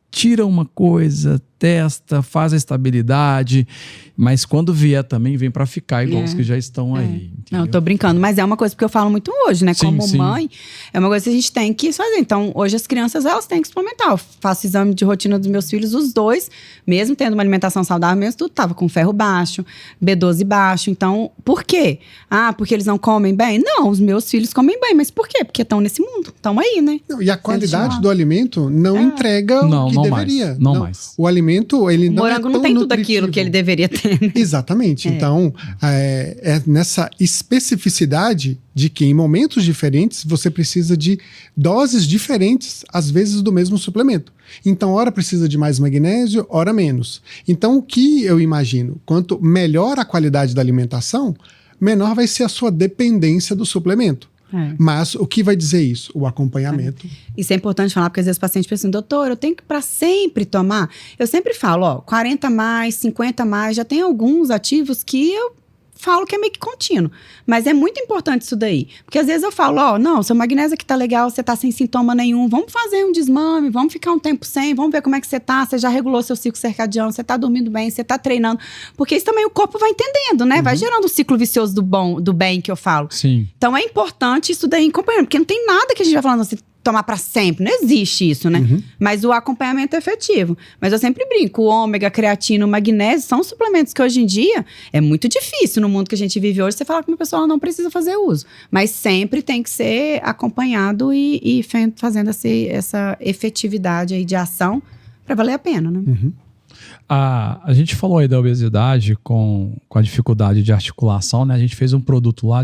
tira uma coisa, testa, faz a estabilidade, mas quando vier também vem para ficar igual os que já estão aí. Entendeu? Não, eu tô brincando, mas é uma coisa que eu falo muito hoje, né? Como mãe, é uma coisa que a gente tem que fazer. Então, hoje as crianças, elas têm que suplementar. Eu faço exame de rotina dos meus filhos, os dois, mesmo tendo uma alimentação saudável, mesmo tudo tava com ferro baixo, B12 baixo. Então, por quê? Porque eles não comem bem? Não, os meus filhos comem bem, mas por quê? Porque estão nesse mundo, estão aí, né? Não, e a qualidade do alimento não entrega o que deveria. Não mais. O alimento, ele não é tão não tem tudo nutritivo. aquilo que ele deveria ter. Né? Exatamente. Então, é nessa especificidade de que em momentos diferentes você precisa de doses diferentes, às vezes do mesmo suplemento. Então, ora precisa de mais magnésio, ora menos. Então, o que eu imagino? Quanto melhor a qualidade da alimentação, menor vai ser a sua dependência do suplemento. Mas o que vai dizer isso? O acompanhamento. Isso é importante falar, porque às vezes o paciente pensa assim, doutor, eu tenho que para sempre tomar. Eu sempre falo, 40 mais, 50 mais, já tem alguns ativos que eu falo que é meio que contínuo. Mas é muito importante isso daí. Porque às vezes eu falo, não, seu magnésio aqui tá legal, você tá sem sintoma nenhum, vamos fazer um desmame, vamos ficar um tempo sem, vamos ver como é que você tá, você já regulou seu ciclo circadiano, você tá dormindo bem, você tá treinando. Porque isso também o corpo vai entendendo, né? Vai gerando o ciclo vicioso do bem que eu falo. Sim. Então é importante isso daí acompanhando, porque não tem nada que a gente vai falando assim, tomar para sempre, não existe isso, né? Mas o acompanhamento é efetivo. Mas eu sempre brinco, o ômega, a creatina, o magnésio são suplementos que hoje em dia é muito difícil no mundo que a gente vive hoje, você falar que uma pessoa não precisa fazer uso. Mas sempre tem que ser acompanhado e fazendo essa efetividade aí de ação para valer a pena, né? A gente falou aí da obesidade com a dificuldade de articulação, né? A gente fez um produto lá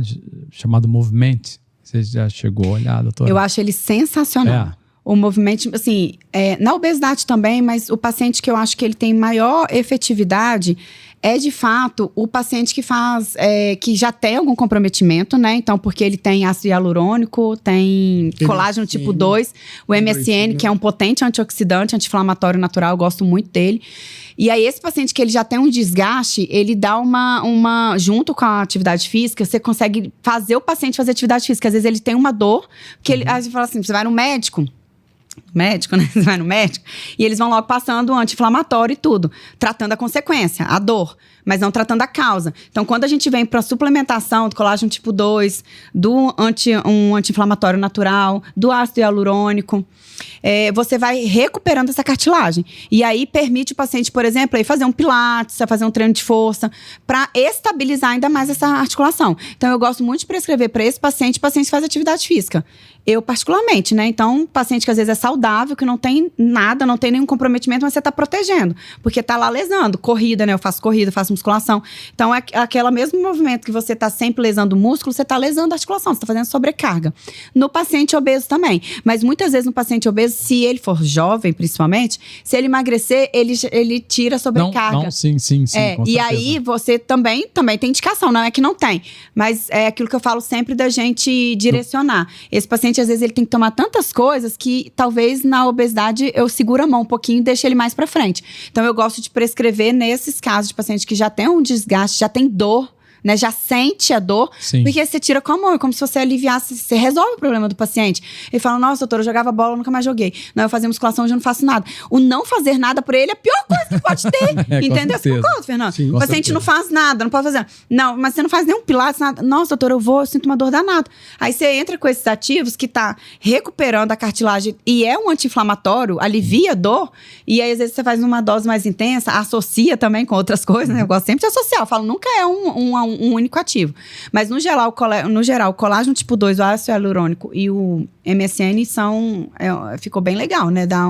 chamado Movement. Você já chegou a olhar, doutora? Eu acho ele sensacional. o movimento, assim, na obesidade também, mas o paciente que eu acho que ele tem maior efetividade é, de fato, o paciente que faz, que já tem algum comprometimento, né? Então, porque ele tem ácido hialurônico, tem colágeno tipo 2, o MSN, que é um potente antioxidante, anti-inflamatório natural, eu gosto muito dele. E aí, esse paciente que ele já tem um desgaste, ele dá junto com a atividade física, você consegue fazer o paciente fazer atividade física. Às vezes ele tem uma dor, que ele, aí você fala assim, você vai no médico, né? Você vai no médico e eles vão logo passando anti-inflamatório e tudo, tratando a consequência, a dor, mas não tratando a causa. Então, quando a gente vem para suplementação do colágeno tipo 2, um anti-inflamatório natural, do ácido hialurônico, você vai recuperando essa cartilagem. E aí permite o paciente, por exemplo, aí fazer um pilates, fazer um treino de força, para estabilizar ainda mais essa articulação. Então, eu gosto muito de prescrever para esse paciente que faz atividade física. Eu, particularmente, né? Então, paciente que às vezes é saudável, que não tem nada, não tem nenhum comprometimento, mas você tá protegendo. Porque tá lá lesando. Corrida, né? Eu faço corrida, faço musculação. Então, é aquele mesmo movimento que você tá sempre lesando o músculo, você tá lesando a articulação, você tá fazendo sobrecarga. No paciente obeso também. Mas muitas vezes no paciente obeso, se ele for jovem, principalmente, se ele emagrecer, ele tira a sobrecarga. Sim, com certeza. E aí, você também tem indicação, não é que não tem. Mas é aquilo que eu falo sempre da gente direcionar. Esse paciente, às vezes, ele tem que tomar tantas coisas que talvez na obesidade eu seguro a mão um pouquinho e deixo ele mais pra frente. Então, eu gosto de prescrever nesses casos de paciente que já tem um desgaste, já tem dor, né, já sente a dor, porque você tira com a mão, é como se você aliviasse, você resolve o problema do paciente. Ele fala, nossa, doutora, eu jogava bola, nunca mais joguei. Não, eu fazia musculação, hoje eu não faço nada. O não fazer nada por ele é a pior coisa que pode ter, entendeu? Você concorda, Fernando? Sim, o paciente não faz nada, não pode fazer. Não, mas você não faz nenhum pilates, nada. Nossa, doutora, eu sinto uma dor danada. Aí você entra com esses ativos que tá recuperando a cartilagem e é um anti-inflamatório, alivia a dor, e aí às vezes você faz uma dose mais intensa, associa também com outras coisas, né? Eu gosto sempre de associar, eu falo, nunca é um único ativo. Mas, no geral, o colágeno tipo 2, o ácido hialurônico e o MSN ficou bem legal, né? Dá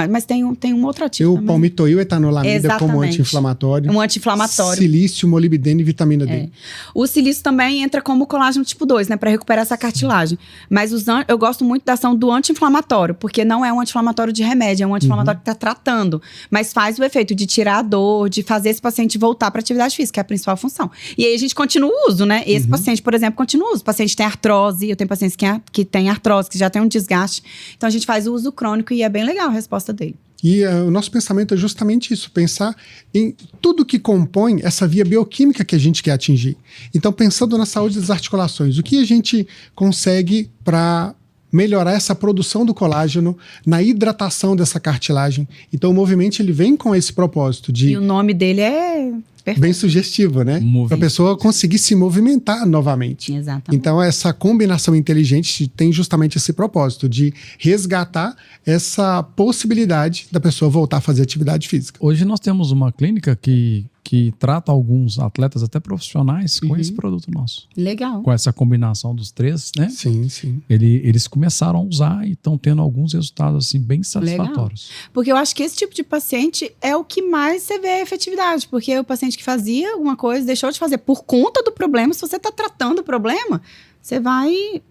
mas tem um outro ativo. Tem o palmitoil, etanolamida como anti-inflamatório. Um anti-inflamatório. Silício, molibdeno e vitamina D. O silício também entra como colágeno tipo 2, né? Para recuperar essa cartilagem. Mas eu gosto muito da ação do anti-inflamatório, porque não é um anti-inflamatório de remédio, é um anti-inflamatório que está tratando. Mas faz o efeito de tirar a dor, de fazer esse paciente voltar para atividade física, que é a principal função. E aí a gente continua o uso, né? Esse paciente, por exemplo, continua o uso. O paciente tem artrose, eu tenho pacientes que têm artrose, que já tem um desgaste. Então a gente faz o uso crônico e é bem legal a resposta dele. E o nosso pensamento é justamente isso, pensar em tudo que compõe essa via bioquímica que a gente quer atingir. Então, pensando na saúde das articulações, o que a gente consegue para melhorar essa produção do colágeno, na hidratação dessa cartilagem. Então, o movimento ele vem com esse propósito de... E o nome dele é... Perfeito. Bem sugestivo, né? Para a pessoa conseguir se movimentar novamente. Exatamente. Então, essa combinação inteligente tem justamente esse propósito de resgatar essa possibilidade da pessoa voltar a fazer atividade física. Hoje nós temos uma clínica que trata alguns atletas até profissionais com esse produto nosso. Legal. Com essa combinação dos três, né? Sim, sim. Eles começaram a usar e estão tendo alguns resultados assim bem satisfatórios. Legal. Porque eu acho que esse tipo de paciente é o que mais você vê a efetividade. Porque o paciente que fazia alguma coisa, deixou de fazer por conta do problema. Se você está tratando o problema, você vai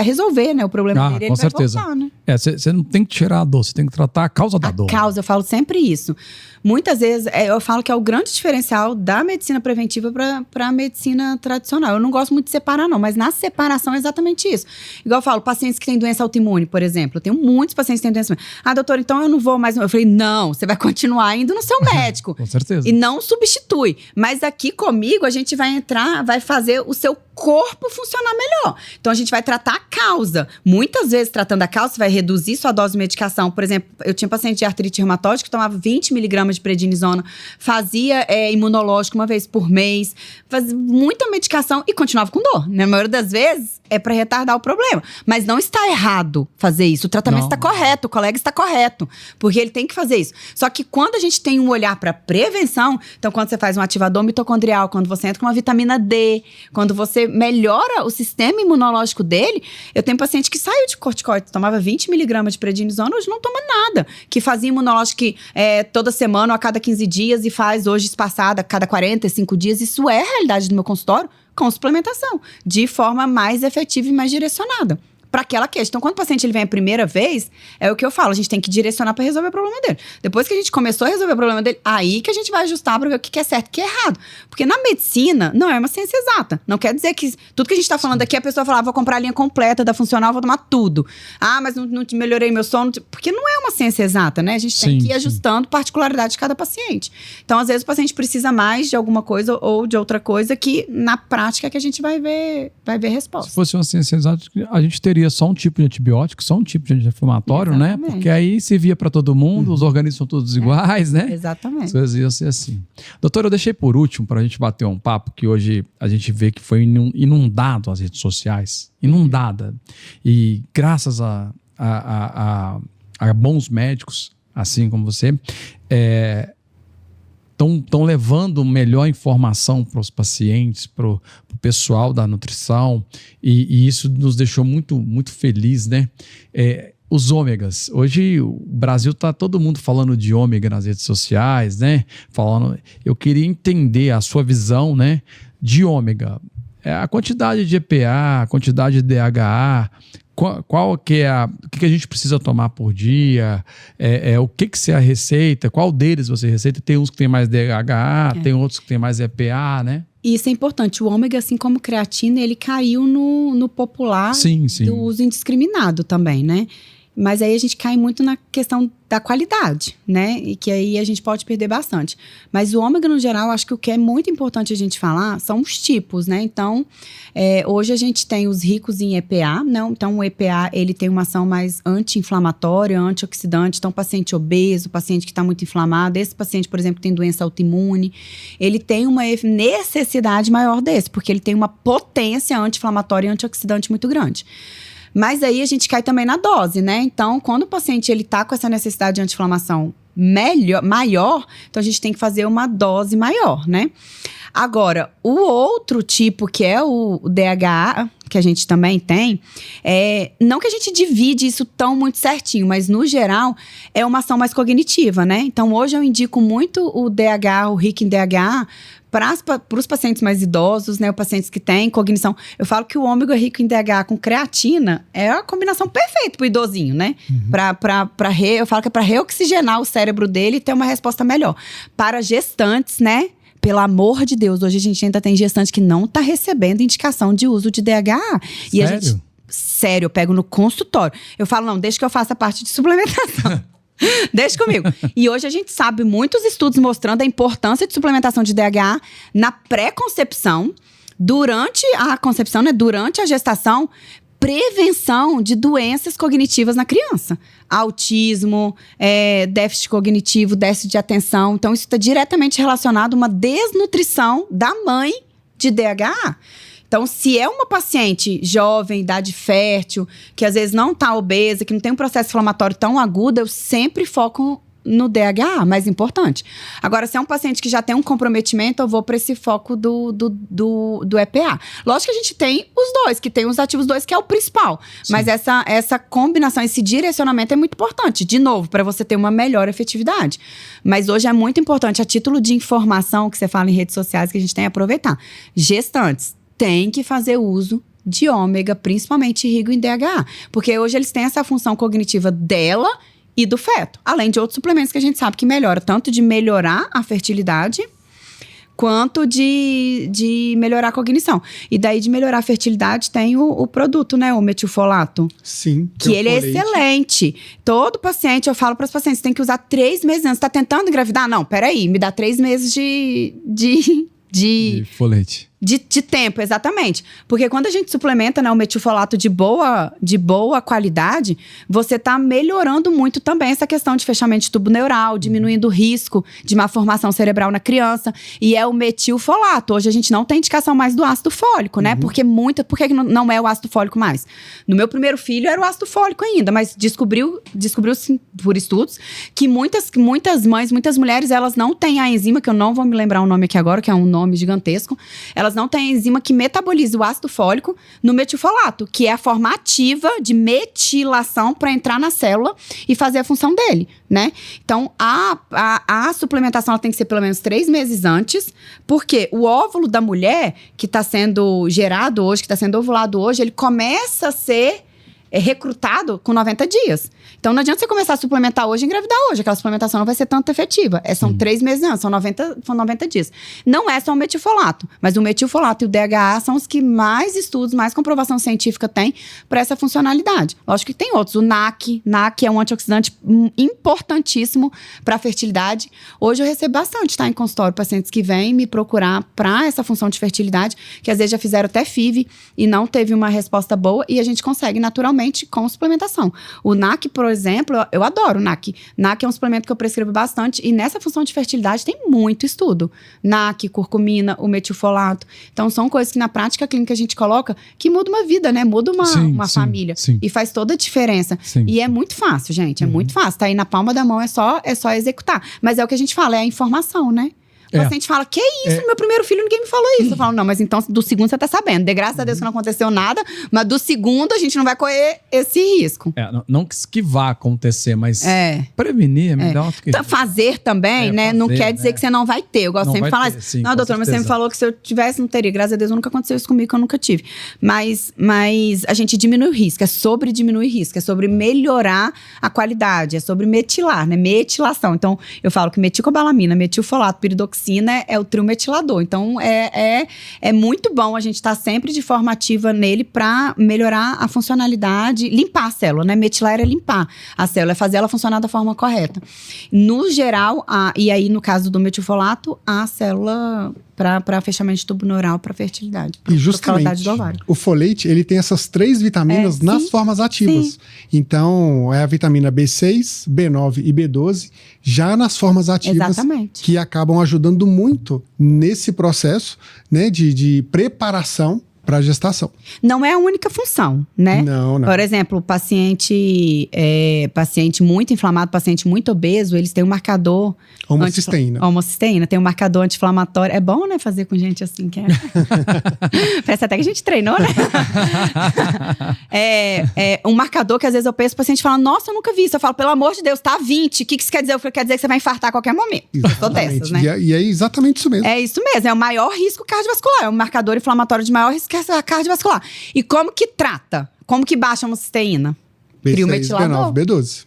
resolver, né, o problema dele. Com certeza. Vai voltar, né? Você não tem que tirar a dor, você tem que tratar a causa da dor. A causa, eu falo sempre isso. Muitas vezes, eu falo que é o grande diferencial da medicina preventiva para a medicina tradicional. Eu não gosto muito de separar, não, mas na separação é exatamente isso. Igual eu falo, pacientes que têm doença autoimune, por exemplo. Eu tenho muitos pacientes que têm doença autoimune. Doutor, então eu não vou mais... Eu falei, não, você vai continuar indo no seu médico. Com certeza. E não substitui. Mas aqui comigo, a gente vai entrar, vai fazer o seu corpo funcionar melhor. Então, a gente vai tratar a causa. Muitas vezes, tratando a causa, você vai reduzir sua dose de medicação. Por exemplo, eu tinha paciente de artrite reumatoide que tomava 20 miligramas de prednisona, fazia imunológico uma vez por mês, fazia muita medicação e continuava com dor. Na maioria das vezes, é para retardar o problema. Mas não está errado fazer isso. O tratamento está correto, o colega está correto, porque ele tem que fazer isso. Só que quando a gente tem um olhar para prevenção, então quando você faz um ativador mitocondrial, quando você entra com uma vitamina D, quando você melhora o sistema imunológico dele, eu tenho paciente que saiu de corticoide, tomava 20 miligramas de prednisona, hoje não toma nada. Que fazia imunológico toda semana ou a cada 15 dias e faz hoje espaçada a cada 45 dias. Isso é a realidade do meu consultório com suplementação, de forma mais efetiva e mais direcionada. para aquela queixa. Então, quando o paciente ele vem a primeira vez, é o que eu falo, a gente tem que direcionar para resolver o problema dele. Depois que a gente começou a resolver o problema dele, aí que a gente vai ajustar para ver o que é certo e o que é errado. Porque na medicina, não é uma ciência exata. Não quer dizer que tudo que a gente tá falando aqui, a pessoa fala, vou comprar a linha completa da funcional, vou tomar tudo. Mas não melhorei meu sono. Porque não é uma ciência exata, né? A gente tem que ir ajustando particularidade de cada paciente. Então, às vezes, o paciente precisa mais de alguma coisa ou de outra coisa que, na prática, que a gente vai ver resposta. Se fosse uma ciência exata, a gente teria só um tipo de antibiótico, só um tipo de anti-inflamatório, né? Porque aí servia para todo mundo, os organismos são todos iguais, né? Exatamente. As coisas iam ser assim. Doutora, eu deixei por último para a gente bater um papo, que hoje a gente vê que foi inundado as redes sociais, inundada. E graças a bons médicos, assim como você, estão levando melhor informação para os pacientes, para o pessoal da nutrição, e isso nos deixou muito, muito feliz, né? Os ômegas. Hoje o Brasil está todo mundo falando de ômega nas redes sociais, né? Eu queria entender a sua visão, né, de ômega. A quantidade de EPA, a quantidade de DHA, qual que é o que a gente precisa tomar por dia, o que você a receita, qual deles você receita? Tem uns que tem mais DHA, tem outros que tem mais EPA, né? Isso é importante. O ômega, assim como creatina, ele caiu no popular do uso indiscriminado também, né? Mas aí a gente cai muito na questão da qualidade, né? E que aí a gente pode perder bastante. Mas o ômega, no geral, acho que o que é muito importante a gente falar são os tipos, né? Então, hoje a gente tem os ricos em EPA, não? Então, o EPA, ele tem uma ação mais anti-inflamatória, antioxidante. Então, o paciente obeso, o paciente que está muito inflamado, esse paciente, por exemplo, que tem doença autoimune, ele tem uma necessidade maior desse, porque ele tem uma potência anti-inflamatória e antioxidante muito grande. Mas aí a gente cai também na dose, né? Então, quando o paciente ele tá com essa necessidade de anti-inflamação maior, então a gente tem que fazer uma dose maior, né? Agora, o outro tipo, que é o DHA, que a gente também tem, não que a gente divide isso tão muito certinho, mas no geral é uma ação mais cognitiva, né? Então, hoje eu indico muito o DHA, o rico em DHA, para os pacientes mais idosos, né, os pacientes que têm cognição. Eu falo que o ômega rico em DHA com creatina é a combinação perfeita para o idosinho, né? Eu falo que é para reoxigenar o cérebro dele e ter uma resposta melhor. Para gestantes, né? Pelo amor de Deus, hoje a gente ainda tem gestante que não está recebendo indicação de uso de DHA. E a gente, sério, eu pego no consultório. Eu falo, não, deixa que eu faça a parte de suplementação. Deixa comigo. E hoje a gente sabe muitos estudos mostrando a importância de suplementação de DHA na pré-concepção, durante a concepção, né, durante a gestação, prevenção de doenças cognitivas na criança. Autismo, déficit cognitivo, déficit de atenção. Então, isso está diretamente relacionado a uma desnutrição da mãe de DHA. Então, se é uma paciente jovem, idade fértil, que às vezes não está obesa, que não tem um processo inflamatório tão agudo, eu sempre foco no DHA, mais importante. Agora, se é um paciente que já tem um comprometimento, eu vou para esse foco do EPA. Lógico que a gente tem os dois, que tem os ativos 2, que é o principal. Sim. Mas essa combinação, esse direcionamento é muito importante. De novo, para você ter uma melhor efetividade. Mas hoje é muito importante, a título de informação que você fala em redes sociais, que a gente tem que aproveitar. Gestantes tem que fazer uso de ômega, principalmente rico em DHA. Porque hoje eles têm essa função cognitiva dela e do feto. Além de outros suplementos que a gente sabe que melhora. Tanto de melhorar a fertilidade, quanto de melhorar a cognição. E daí de melhorar a fertilidade tem o produto, né? O metilfolato. Sim. Que ele é excelente. Todo paciente, eu falo para os pacientes, tem que usar 3 meses antes. Tá tentando engravidar? Não, peraí. Me dá 3 meses de folete. De tempo, exatamente. Porque quando a gente suplementa, né, o metilfolato de boa qualidade, você está melhorando muito também essa questão de fechamento de tubo neural, diminuindo o risco de malformação cerebral na criança. E é o metilfolato. Hoje a gente não tem indicação mais do ácido fólico, né? Por que não é o ácido fólico mais? No meu primeiro filho era o ácido fólico ainda, mas descobriu-se por estudos que muitas mães, muitas mulheres, elas não têm a enzima, que eu não vou me lembrar o nome aqui agora, que é um nome gigantesco, elas não têm a enzima que metaboliza o ácido fólico no metilfolato, que é a forma ativa de metilação para entrar na célula e fazer a função dele, né? Então, a suplementação ela tem que ser pelo menos 3 meses antes, porque o óvulo da mulher que está sendo gerado hoje, que está sendo ovulado hoje, ele começa a ser recrutado com 90 dias. Então não adianta você começar a suplementar hoje e engravidar hoje. Aquela suplementação não vai ser tanto efetiva. São 3 meses antes, são 90 dias. Não é só o metilfolato, mas o metilfolato e o DHA são os que mais estudos, mais comprovação científica tem para essa funcionalidade. Lógico que tem outros. O NAC é um antioxidante importantíssimo para a fertilidade. Hoje eu recebo bastante, tá? Em consultório, pacientes que vêm me procurar para essa função de fertilidade, que às vezes já fizeram até FIV e não teve uma resposta boa, e a gente consegue naturalmente com suplementação. O NAC, por exemplo, eu adoro o NAC. NAC é um suplemento que eu prescrevo bastante e nessa função de fertilidade tem muito estudo. NAC, curcumina, o metilfolato. Então, são coisas que na prática clínica a gente coloca que muda uma vida, né? Muda uma família. Sim. E faz toda a diferença. Sim. E é muito fácil, gente. É muito fácil. Tá aí na palma da mão, é só executar. Mas é o que a gente fala, é a informação, né? O paciente fala, que isso? Meu primeiro filho, ninguém me falou isso. Eu falo, não, mas então do segundo você tá sabendo. De graças a Deus que não aconteceu nada, mas do segundo a gente não vai correr esse risco. Não que vá acontecer, mas prevenir é melhor do que... Fazer também, né? Não quer dizer que você não vai ter. Eu gosto sempre de falar isso. Sim, não, doutora, mas você me falou que se eu tivesse, não teria. Graças a Deus nunca aconteceu isso comigo, que eu nunca tive. Mas a gente diminui o risco. É sobre diminuir risco. É sobre melhorar a qualidade. É sobre metilar, né? Metilação. Então, eu falo que metilcobalamina, metilfolato, piridoxina é o trio metilador. Então, é muito bom a gente estar sempre de forma ativa nele para melhorar a funcionalidade, limpar a célula, né? Metilar é limpar a célula, é fazer ela funcionar da forma correta. No geral, e aí no caso do metilfolato, a célula para fechamento de tubo neural, para fertilidade. E justamente, do ovário. o folate, ele tem essas 3 vitaminas nas formas ativas. Sim. Então, é a vitamina B6, B9 e B12, já nas formas ativas. Exatamente. Que acabam ajudando muito nesse processo, né, de preparação para a gestação. Não é a única função, né? Não. Por exemplo, paciente muito inflamado, paciente muito obeso, eles têm um marcador... Homocisteína. Tem um marcador anti-inflamatório. É bom, né, fazer com gente assim, que parece até que a gente treinou, né? Um marcador que às vezes eu penso, o paciente fala, nossa, eu nunca vi isso. Eu falo, pelo amor de Deus, tá 20. O que isso quer dizer? Quer dizer que você vai infartar a qualquer momento. Eu sou dessas, né? E é exatamente isso mesmo. É isso mesmo. É o maior risco cardiovascular. É um marcador inflamatório de maior risco cardiovascular. E como que trata? Como que baixa a homocisteína? B6, B9, B12.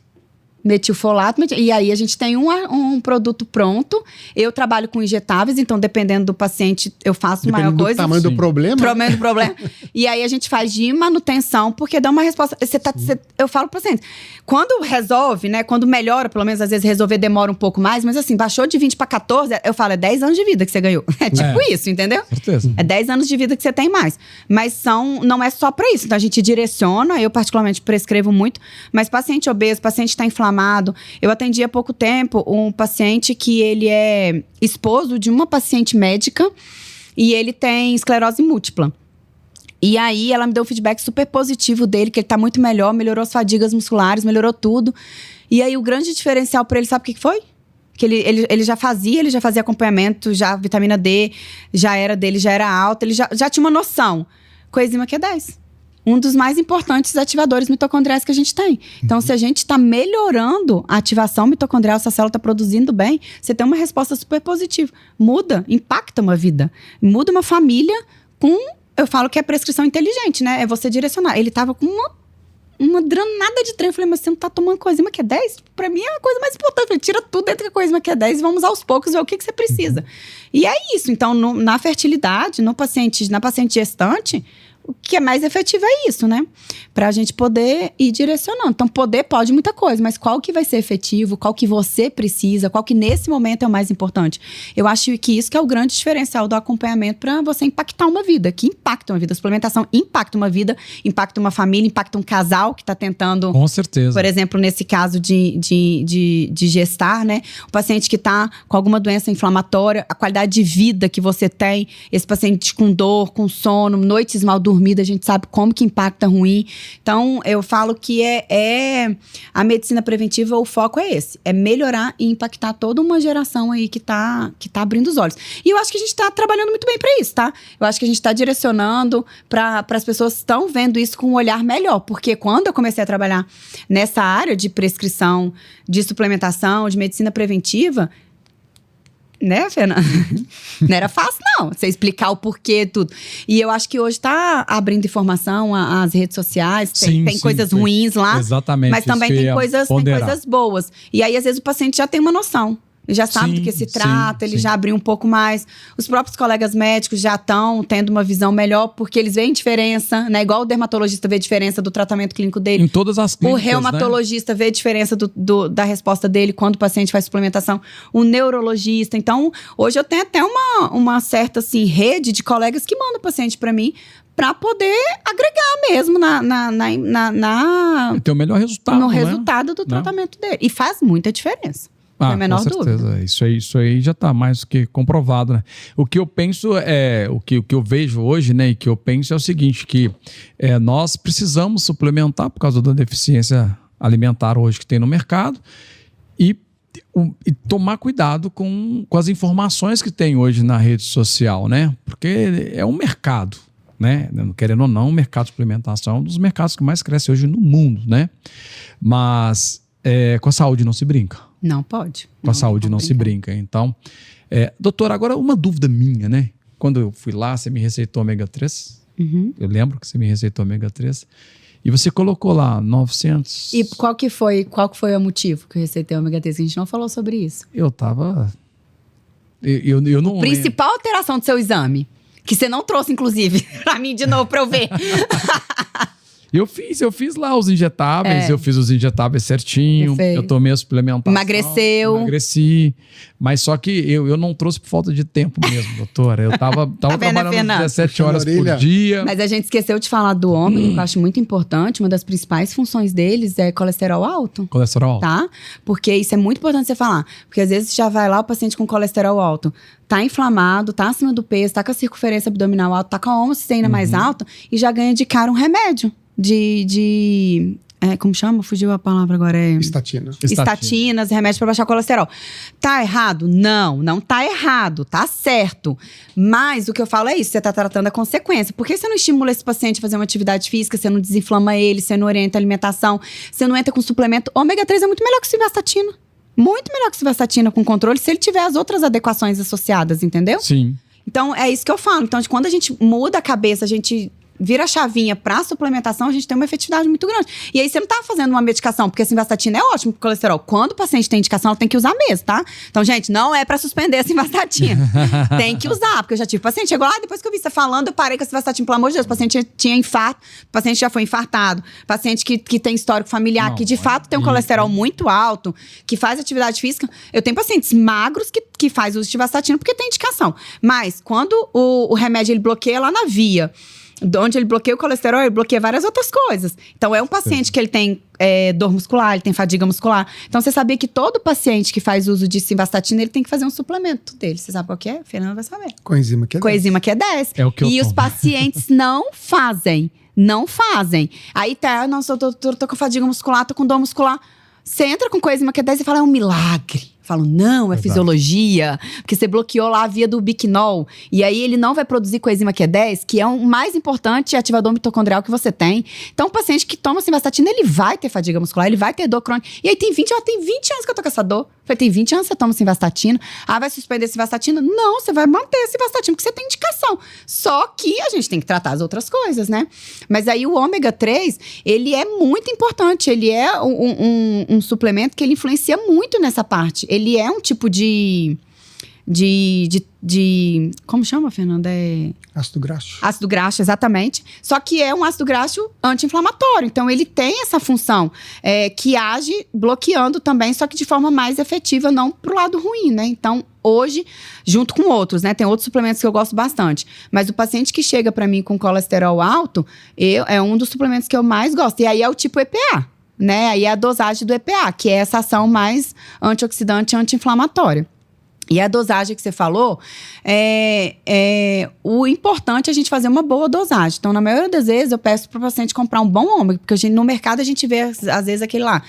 Metilfolato, e aí a gente tem um produto pronto. Eu trabalho com injetáveis, então dependendo do paciente eu faço maior coisa. Do tamanho do problema. Tamanho do problema. E aí a gente faz de manutenção, porque dá uma resposta. Eu falo pro paciente, quando resolve, né, quando melhora, pelo menos às vezes resolver demora um pouco mais, mas assim, baixou de 20 para 14, eu falo, é 10 anos de vida que você ganhou. É tipo isso, entendeu? Certeza. É 10 anos de vida que você tem mais. Mas não é só para isso. Então a gente direciona, eu particularmente prescrevo muito, mas paciente obeso, paciente está inflamado. Eu atendi há pouco tempo um paciente que ele é esposo de uma paciente médica e ele tem esclerose múltipla. E aí ela me deu um feedback super positivo dele, que ele tá muito melhor, melhorou as fadigas musculares, melhorou tudo. E aí o grande diferencial para ele, sabe o que foi? Que ele já fazia acompanhamento, já a vitamina D já era dele, já era alta, ele já tinha uma noção. Coenzima Q10. Um dos mais importantes ativadores mitocondriais que a gente tem. Então, se a gente está melhorando a ativação mitocondrial, se a célula está produzindo bem, você tem uma resposta super positiva. Muda, impacta uma vida. Muda uma família eu falo que é prescrição inteligente, né? É você direcionar. Ele estava com uma dranada de treino. Eu falei, mas você não tá tomando coenzima Q10? Pra mim é a coisa mais importante. Eu falei, tira tudo dentro da coenzima Q10 e vamos aos poucos ver o que você precisa. E é isso. Então, na fertilidade, na paciente gestante, o que é mais efetivo é isso, né? Pra gente poder ir direcionando. Então, poder pode muita coisa, mas qual que vai ser efetivo, qual que você precisa, qual que nesse momento é o mais importante. Eu acho que isso que é o grande diferencial do acompanhamento para você impactar uma vida, que impacta uma vida. A suplementação impacta uma vida, impacta uma família, impacta um casal que está tentando... Com certeza. Por exemplo, nesse caso de gestar, né? O paciente que está com alguma doença inflamatória, a qualidade de vida que você tem, esse paciente com dor, com sono, noites mal dormidas, a gente sabe como que impacta ruim. Então, eu falo que a medicina preventiva, o foco é esse. É melhorar e impactar toda uma geração aí que tá abrindo os olhos. E eu acho que a gente tá trabalhando muito bem para isso, tá? Eu acho que a gente tá direcionando para as pessoas que estão vendo isso com um olhar melhor. Porque quando eu comecei a trabalhar nessa área de prescrição, de suplementação, de medicina preventiva, Né, Fernanda? Não era fácil, não. Você explicar o porquê, tudo. E eu acho que hoje tá abrindo informação às redes sociais. Tem coisas ruins lá. Exatamente. Mas também tem coisas boas. E aí, às vezes, o paciente já tem uma noção. Já sabe do que se trata, ele já abriu um pouco mais. Os próprios colegas médicos já estão tendo uma visão melhor, porque eles veem diferença, né? Igual o dermatologista vê diferença do tratamento clínico dele. Em todas as clínicas, o reumatologista vê diferença da resposta dele quando o paciente faz suplementação. O neurologista. Então, hoje eu tenho até uma certa, assim, rede de colegas que mandam o paciente para mim para poder agregar mesmo ter o melhor resultado, resultado do tratamento dele. E faz muita diferença. Não é a menor dúvida. Isso aí já está mais do que comprovado, né? O que eu penso o que eu vejo hoje, né? E que eu penso é o seguinte, que nós precisamos suplementar por causa da deficiência alimentar hoje que tem no mercado e tomar cuidado com as informações que tem hoje na rede social, né? Porque é um mercado, né? Querendo ou não, o mercado de suplementação é um dos mercados que mais cresce hoje no mundo, né? Mas com a saúde não se brinca. Não pode. Com a saúde não se brinca. Então, doutora, agora uma dúvida minha, né? Quando eu fui lá, você me receitou ômega 3. Uhum. Eu lembro que você me receitou ômega 3. E você colocou lá 900... E qual que foi o motivo que eu receitei ômega 3? A gente não falou sobre isso. Eu tava... Eu não... Principal alteração do seu exame, que você não trouxe, inclusive, pra mim de novo, pra eu ver. Eu fiz lá os injetáveis, eu fiz os injetáveis certinho, eu tomei a suplementação. Emagreci, mas só que eu não trouxe por falta de tempo mesmo, doutora. Eu tava trabalhando 17 horas por dia. Mas a gente esqueceu de falar do ômega, que eu acho muito importante. Uma das principais funções deles é colesterol alto. Colesterol alto. Tá? Porque isso é muito importante você falar. Porque às vezes já vai lá o paciente com colesterol alto, tá inflamado, tá acima do peso, tá com a circunferência abdominal alta, tá com a homocisteína mais alta e já ganha de cara um remédio. Como chama? Fugiu a palavra agora. Estatinas, remédios para baixar o colesterol. Tá errado? Não tá errado. Tá certo. Mas o que eu falo é isso, você tá tratando a consequência. Por que você não estimula esse paciente a fazer uma atividade física, você não desinflama ele, você não orienta a alimentação, você não entra com suplemento? Ômega 3 é muito melhor que simvastatina. Muito melhor que simvastatina com controle, se ele tiver as outras adequações associadas, entendeu? Sim. Então, é isso que eu falo. Então, quando a gente muda a cabeça, a gente vira a chavinha pra suplementação, a gente tem uma efetividade muito grande. E aí você não tá fazendo uma medicação, porque a simvastatina é ótimo pro colesterol. Quando o paciente tem indicação, ela tem que usar mesmo, tá? Então, gente, não é pra suspender a simvastatina. Tem que usar, porque eu já tive paciente, chegou lá, depois que eu vi você falando, eu parei com a simvastatina, pelo amor de Deus, o paciente tinha infarto, o paciente já foi infartado, paciente que tem histórico familiar, que de fato tem um colesterol muito alto, que faz atividade física. Eu tenho pacientes magros que faz uso de simvastatina porque tem indicação. Mas quando o remédio ele bloqueia lá na via, onde ele bloqueia o colesterol, ele bloqueia várias outras coisas. Então, é um paciente que ele tem dor muscular, ele tem fadiga muscular. Então, você sabia que todo paciente que faz uso de simvastatina, ele tem que fazer um suplemento dele. Você sabe qual que é? Fernanda vai saber. Coenzima Q10. Coenzima Q10. É o que eu tomo. Os pacientes não fazem. Não fazem. Aí tá, nossa, eu tô com fadiga muscular, tô com dor muscular. Você entra com coenzima Q10 e fala, é um milagre. Falo, não, é fisiologia, porque você bloqueou lá a via do biquinol, e aí ele não vai produzir coenzima Q10, que é o mais importante ativador mitocondrial que você tem. Então, o paciente que toma simvastatina, ele vai ter fadiga muscular, ele vai ter dor crônica. E aí tem 20 anos que eu tô com essa dor. Falei, tem 20 anos que você toma simvastatina. Ah, vai suspender a simvastatina? Não, você vai manter a simvastatina, porque você tem indicação. Só que a gente tem que tratar as outras coisas, né? Mas aí o ômega 3, ele é muito importante, ele é um suplemento que ele influencia muito nessa parte. Ele é um tipo de como chama, Fernanda? Ácido graxo. Ácido graxo, exatamente. Só que é um ácido graxo anti-inflamatório. Então, ele tem essa função que age bloqueando também, só que de forma mais efetiva, não pro lado ruim, né? Então, hoje, junto com outros, né? Tem outros suplementos que eu gosto bastante. Mas o paciente que chega para mim com colesterol alto, é um dos suplementos que eu mais gosto. E aí é o tipo EPA, né? Aí é a dosagem do EPA, que é essa ação mais antioxidante e anti-inflamatória. E a dosagem que você falou, o importante é a gente fazer uma boa dosagem. Então, na maioria das vezes, eu peço para o paciente comprar um bom ômega, porque no mercado a gente vê, às vezes, aquele lá,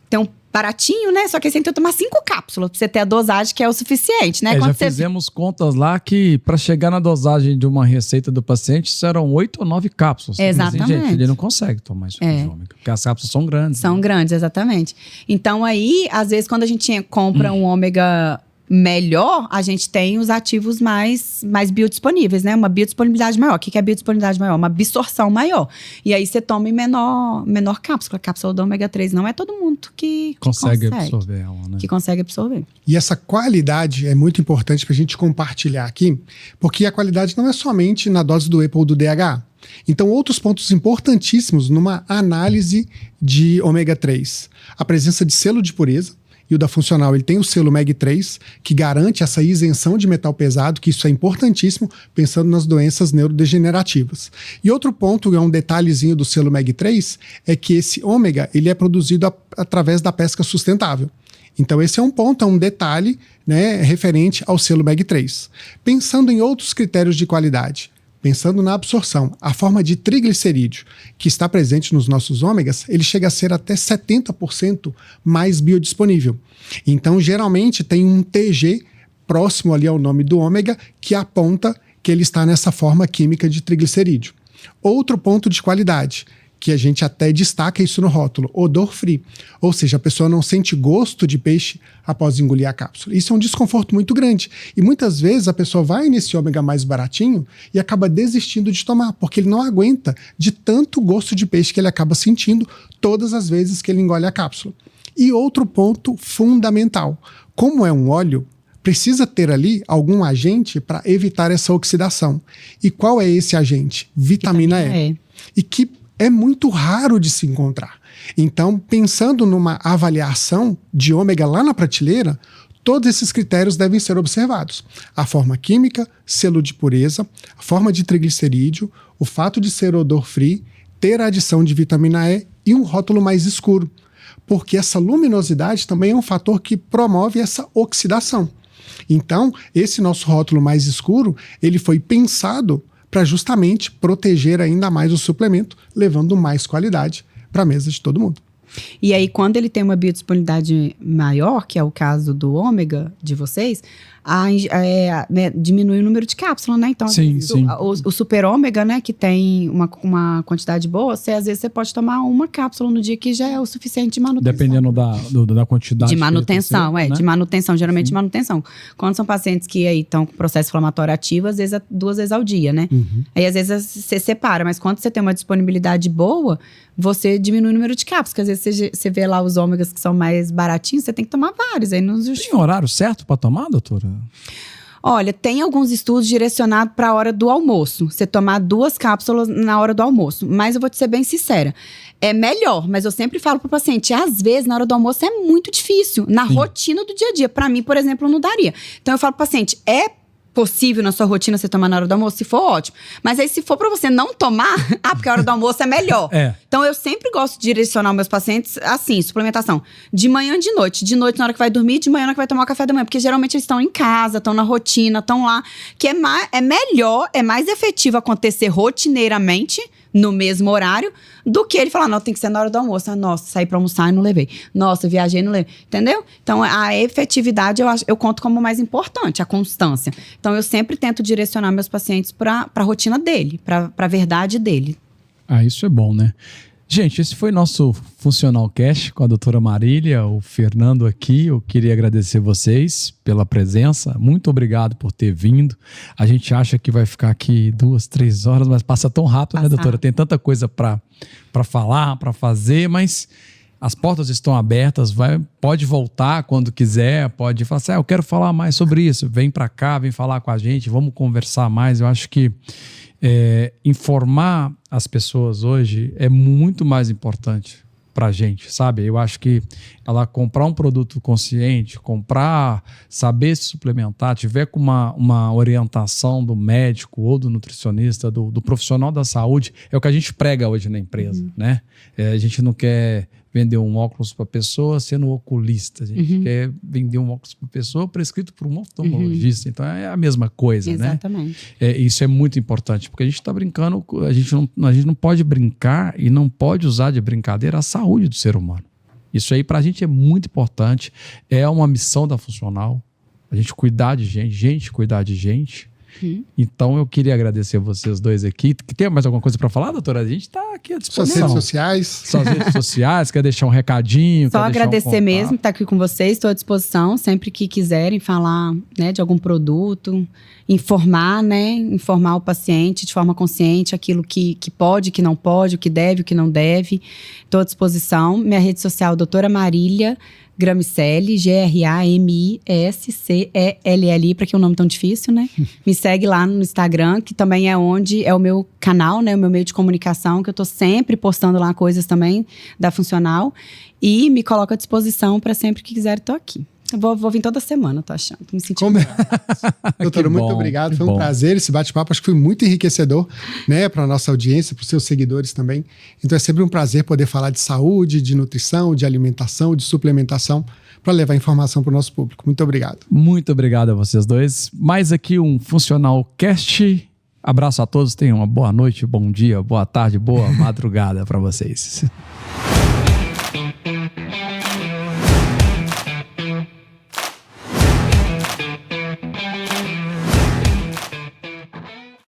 tem um baratinho, né? Só que você tem que tomar 5 cápsulas para você ter a dosagem que é o suficiente, né? Já fizemos contas lá que para chegar na dosagem de uma receita do paciente, serão 8 ou 9 cápsulas. Exatamente. Assim, gente, ele não consegue tomar isso de ômega, porque as cápsulas são grandes. São grandes, exatamente. Então aí, às vezes, quando a gente compra um ômega melhor, a gente tem os ativos mais biodisponíveis, né? Uma biodisponibilidade maior. O que é biodisponibilidade maior? Uma absorção maior. E aí você toma em menor cápsula. A cápsula do ômega 3 não é todo mundo que consegue absorver ela, né? Que consegue absorver. E essa qualidade é muito importante para a gente compartilhar aqui, porque a qualidade não é somente na dose do EPA ou do DHA. Então, outros pontos importantíssimos numa análise de ômega 3. A presença de selo de pureza. E o da funcional, ele tem o selo MEG3, que garante essa isenção de metal pesado, que isso é importantíssimo, pensando nas doenças neurodegenerativas. E outro ponto, é um detalhezinho do selo MEG3, é que esse ômega, ele é produzido através da pesca sustentável. Então esse é um ponto, é um detalhe, né, referente ao selo MEG3. Pensando em outros critérios de qualidade, pensando na absorção, a forma de triglicerídeo que está presente nos nossos ômegas, ele chega a ser até 70% mais biodisponível. Então, geralmente, tem um TG próximo ali ao nome do ômega que aponta que ele está nessa forma química de triglicerídeo. Outro ponto de qualidade, que a gente até destaca isso no rótulo, odor free. Ou seja, a pessoa não sente gosto de peixe após engolir a cápsula. Isso é um desconforto muito grande. E muitas vezes a pessoa vai nesse ômega mais baratinho e acaba desistindo de tomar, porque ele não aguenta de tanto gosto de peixe que ele acaba sentindo todas as vezes que ele engole a cápsula. E outro ponto fundamental, como é um óleo, precisa ter ali algum agente para evitar essa oxidação. E qual é esse agente? Vitamina E. E que é muito raro de se encontrar. Então, pensando numa avaliação de ômega lá na prateleira, todos esses critérios devem ser observados. A forma química, selo de pureza, a forma de triglicerídeo, o fato de ser odor free, ter a adição de vitamina E e um rótulo mais escuro. Porque essa luminosidade também é um fator que promove essa oxidação. Então, esse nosso rótulo mais escuro, ele foi pensado para justamente proteger ainda mais o suplemento, levando mais qualidade para a mesa de todo mundo. E aí, quando ele tem uma biodisponibilidade maior, que é o caso do ômega de vocês, diminui o número de cápsulas, né? Então, sim. O super ômega, né, que tem uma quantidade boa, às vezes você pode tomar uma cápsula no dia que já é o suficiente de manutenção. Dependendo da quantidade. De manutenção, né? De manutenção, geralmente de manutenção. Quando são pacientes que aí estão com processo inflamatório ativo, às vezes 2 vezes ao dia, né? Uhum. Aí às vezes você separa, mas quando você tem uma disponibilidade boa, você diminui o número de cápsulas, porque às vezes você vê lá os ômegas que são mais baratinhos, você tem que tomar vários, aí não justifica. Tem horário certo para tomar, doutora? Olha, tem alguns estudos direcionados para a hora do almoço. Você tomar 2 cápsulas na hora do almoço. Mas eu vou te ser bem sincera. É melhor, mas eu sempre falo para o paciente, às vezes, na hora do almoço é muito difícil. Na rotina do dia a dia. Para mim, por exemplo, não daria. Então, eu falo para o paciente, possível na sua rotina você tomar na hora do almoço, se for ótimo. Mas aí se for pra você não tomar, porque a hora do almoço é melhor. Então eu sempre gosto de direcionar meus pacientes assim, suplementação, de manhã e de noite na hora que vai dormir, de manhã na hora que vai tomar o café da manhã, porque geralmente eles estão em casa, estão na rotina, estão lá, que é melhor, é mais efetivo acontecer rotineiramente, no mesmo horário, do que ele falar, não, tem que ser na hora do almoço. Nossa, saí pra almoçar e não levei. Nossa, viajei e não levei. Entendeu? Então, a efetividade eu conto como mais importante, a constância. Então, eu sempre tento direcionar meus pacientes pra rotina dele, pra verdade dele. Isso é bom, né? Gente, esse foi nosso Funcional Cast com a doutora Marília, o Fernando aqui. Eu queria agradecer vocês pela presença. Muito obrigado por ter vindo. A gente acha que vai ficar aqui 2, 3 horas, mas passa tão rápido, né, doutora? Tem tanta coisa para falar, para fazer, mas as portas estão abertas. Pode voltar quando quiser, pode falar assim, eu quero falar mais sobre isso. Vem para cá, vem falar com a gente, vamos conversar mais. Eu acho que informar as pessoas hoje é muito mais importante pra gente, sabe? Eu acho que ela comprar um produto consciente, saber se suplementar, tiver com uma orientação do médico ou do nutricionista, do profissional da saúde, é o que a gente prega hoje na empresa, né? A gente não quer vender um óculos para pessoa sendo oculista. A gente quer vender um óculos para pessoa prescrito por um oftalmologista. Então é a mesma coisa, exatamente, né? Isso é muito importante, porque a gente está brincando, a gente não pode brincar e não pode usar de brincadeira a saúde do ser humano. Isso aí para a gente é muito importante, é uma missão da Funcional, a gente cuidar de gente cuidar de gente. Então, eu queria agradecer vocês dois aqui. Tem mais alguma coisa para falar, doutora? A gente está aqui à disposição. Suas redes sociais. Suas redes sociais, quer deixar um recadinho? Só agradecer mesmo, estar aqui com vocês, estou à disposição, sempre que quiserem falar, né, de algum produto, informar, né, informar o paciente de forma consciente, aquilo que pode, que não pode, o que deve, o que não deve. Estou à disposição. Minha rede social, doutora Marília Gramicelli, GRAMISCELLI, para que é um nome tão difícil, né? Me segue lá no Instagram, que também é onde é o meu canal, né? O meu meio de comunicação, que eu tô sempre postando lá coisas também da Funcional. E me coloco à disposição para sempre que quiser, tô aqui. Eu vou vir toda semana, tô achando. Tô me sentindo. Doutora, muito obrigado. Foi um prazer esse bate-papo. Acho que foi muito enriquecedor, né, para a nossa audiência, para os seus seguidores também. Então é sempre um prazer poder falar de saúde, de nutrição, de alimentação, de suplementação, para levar informação para o nosso público. Muito obrigado. Muito obrigado a vocês dois. Mais aqui um Funcional Cast. Abraço a todos. Tenham uma boa noite, bom dia, boa tarde, boa madrugada para vocês.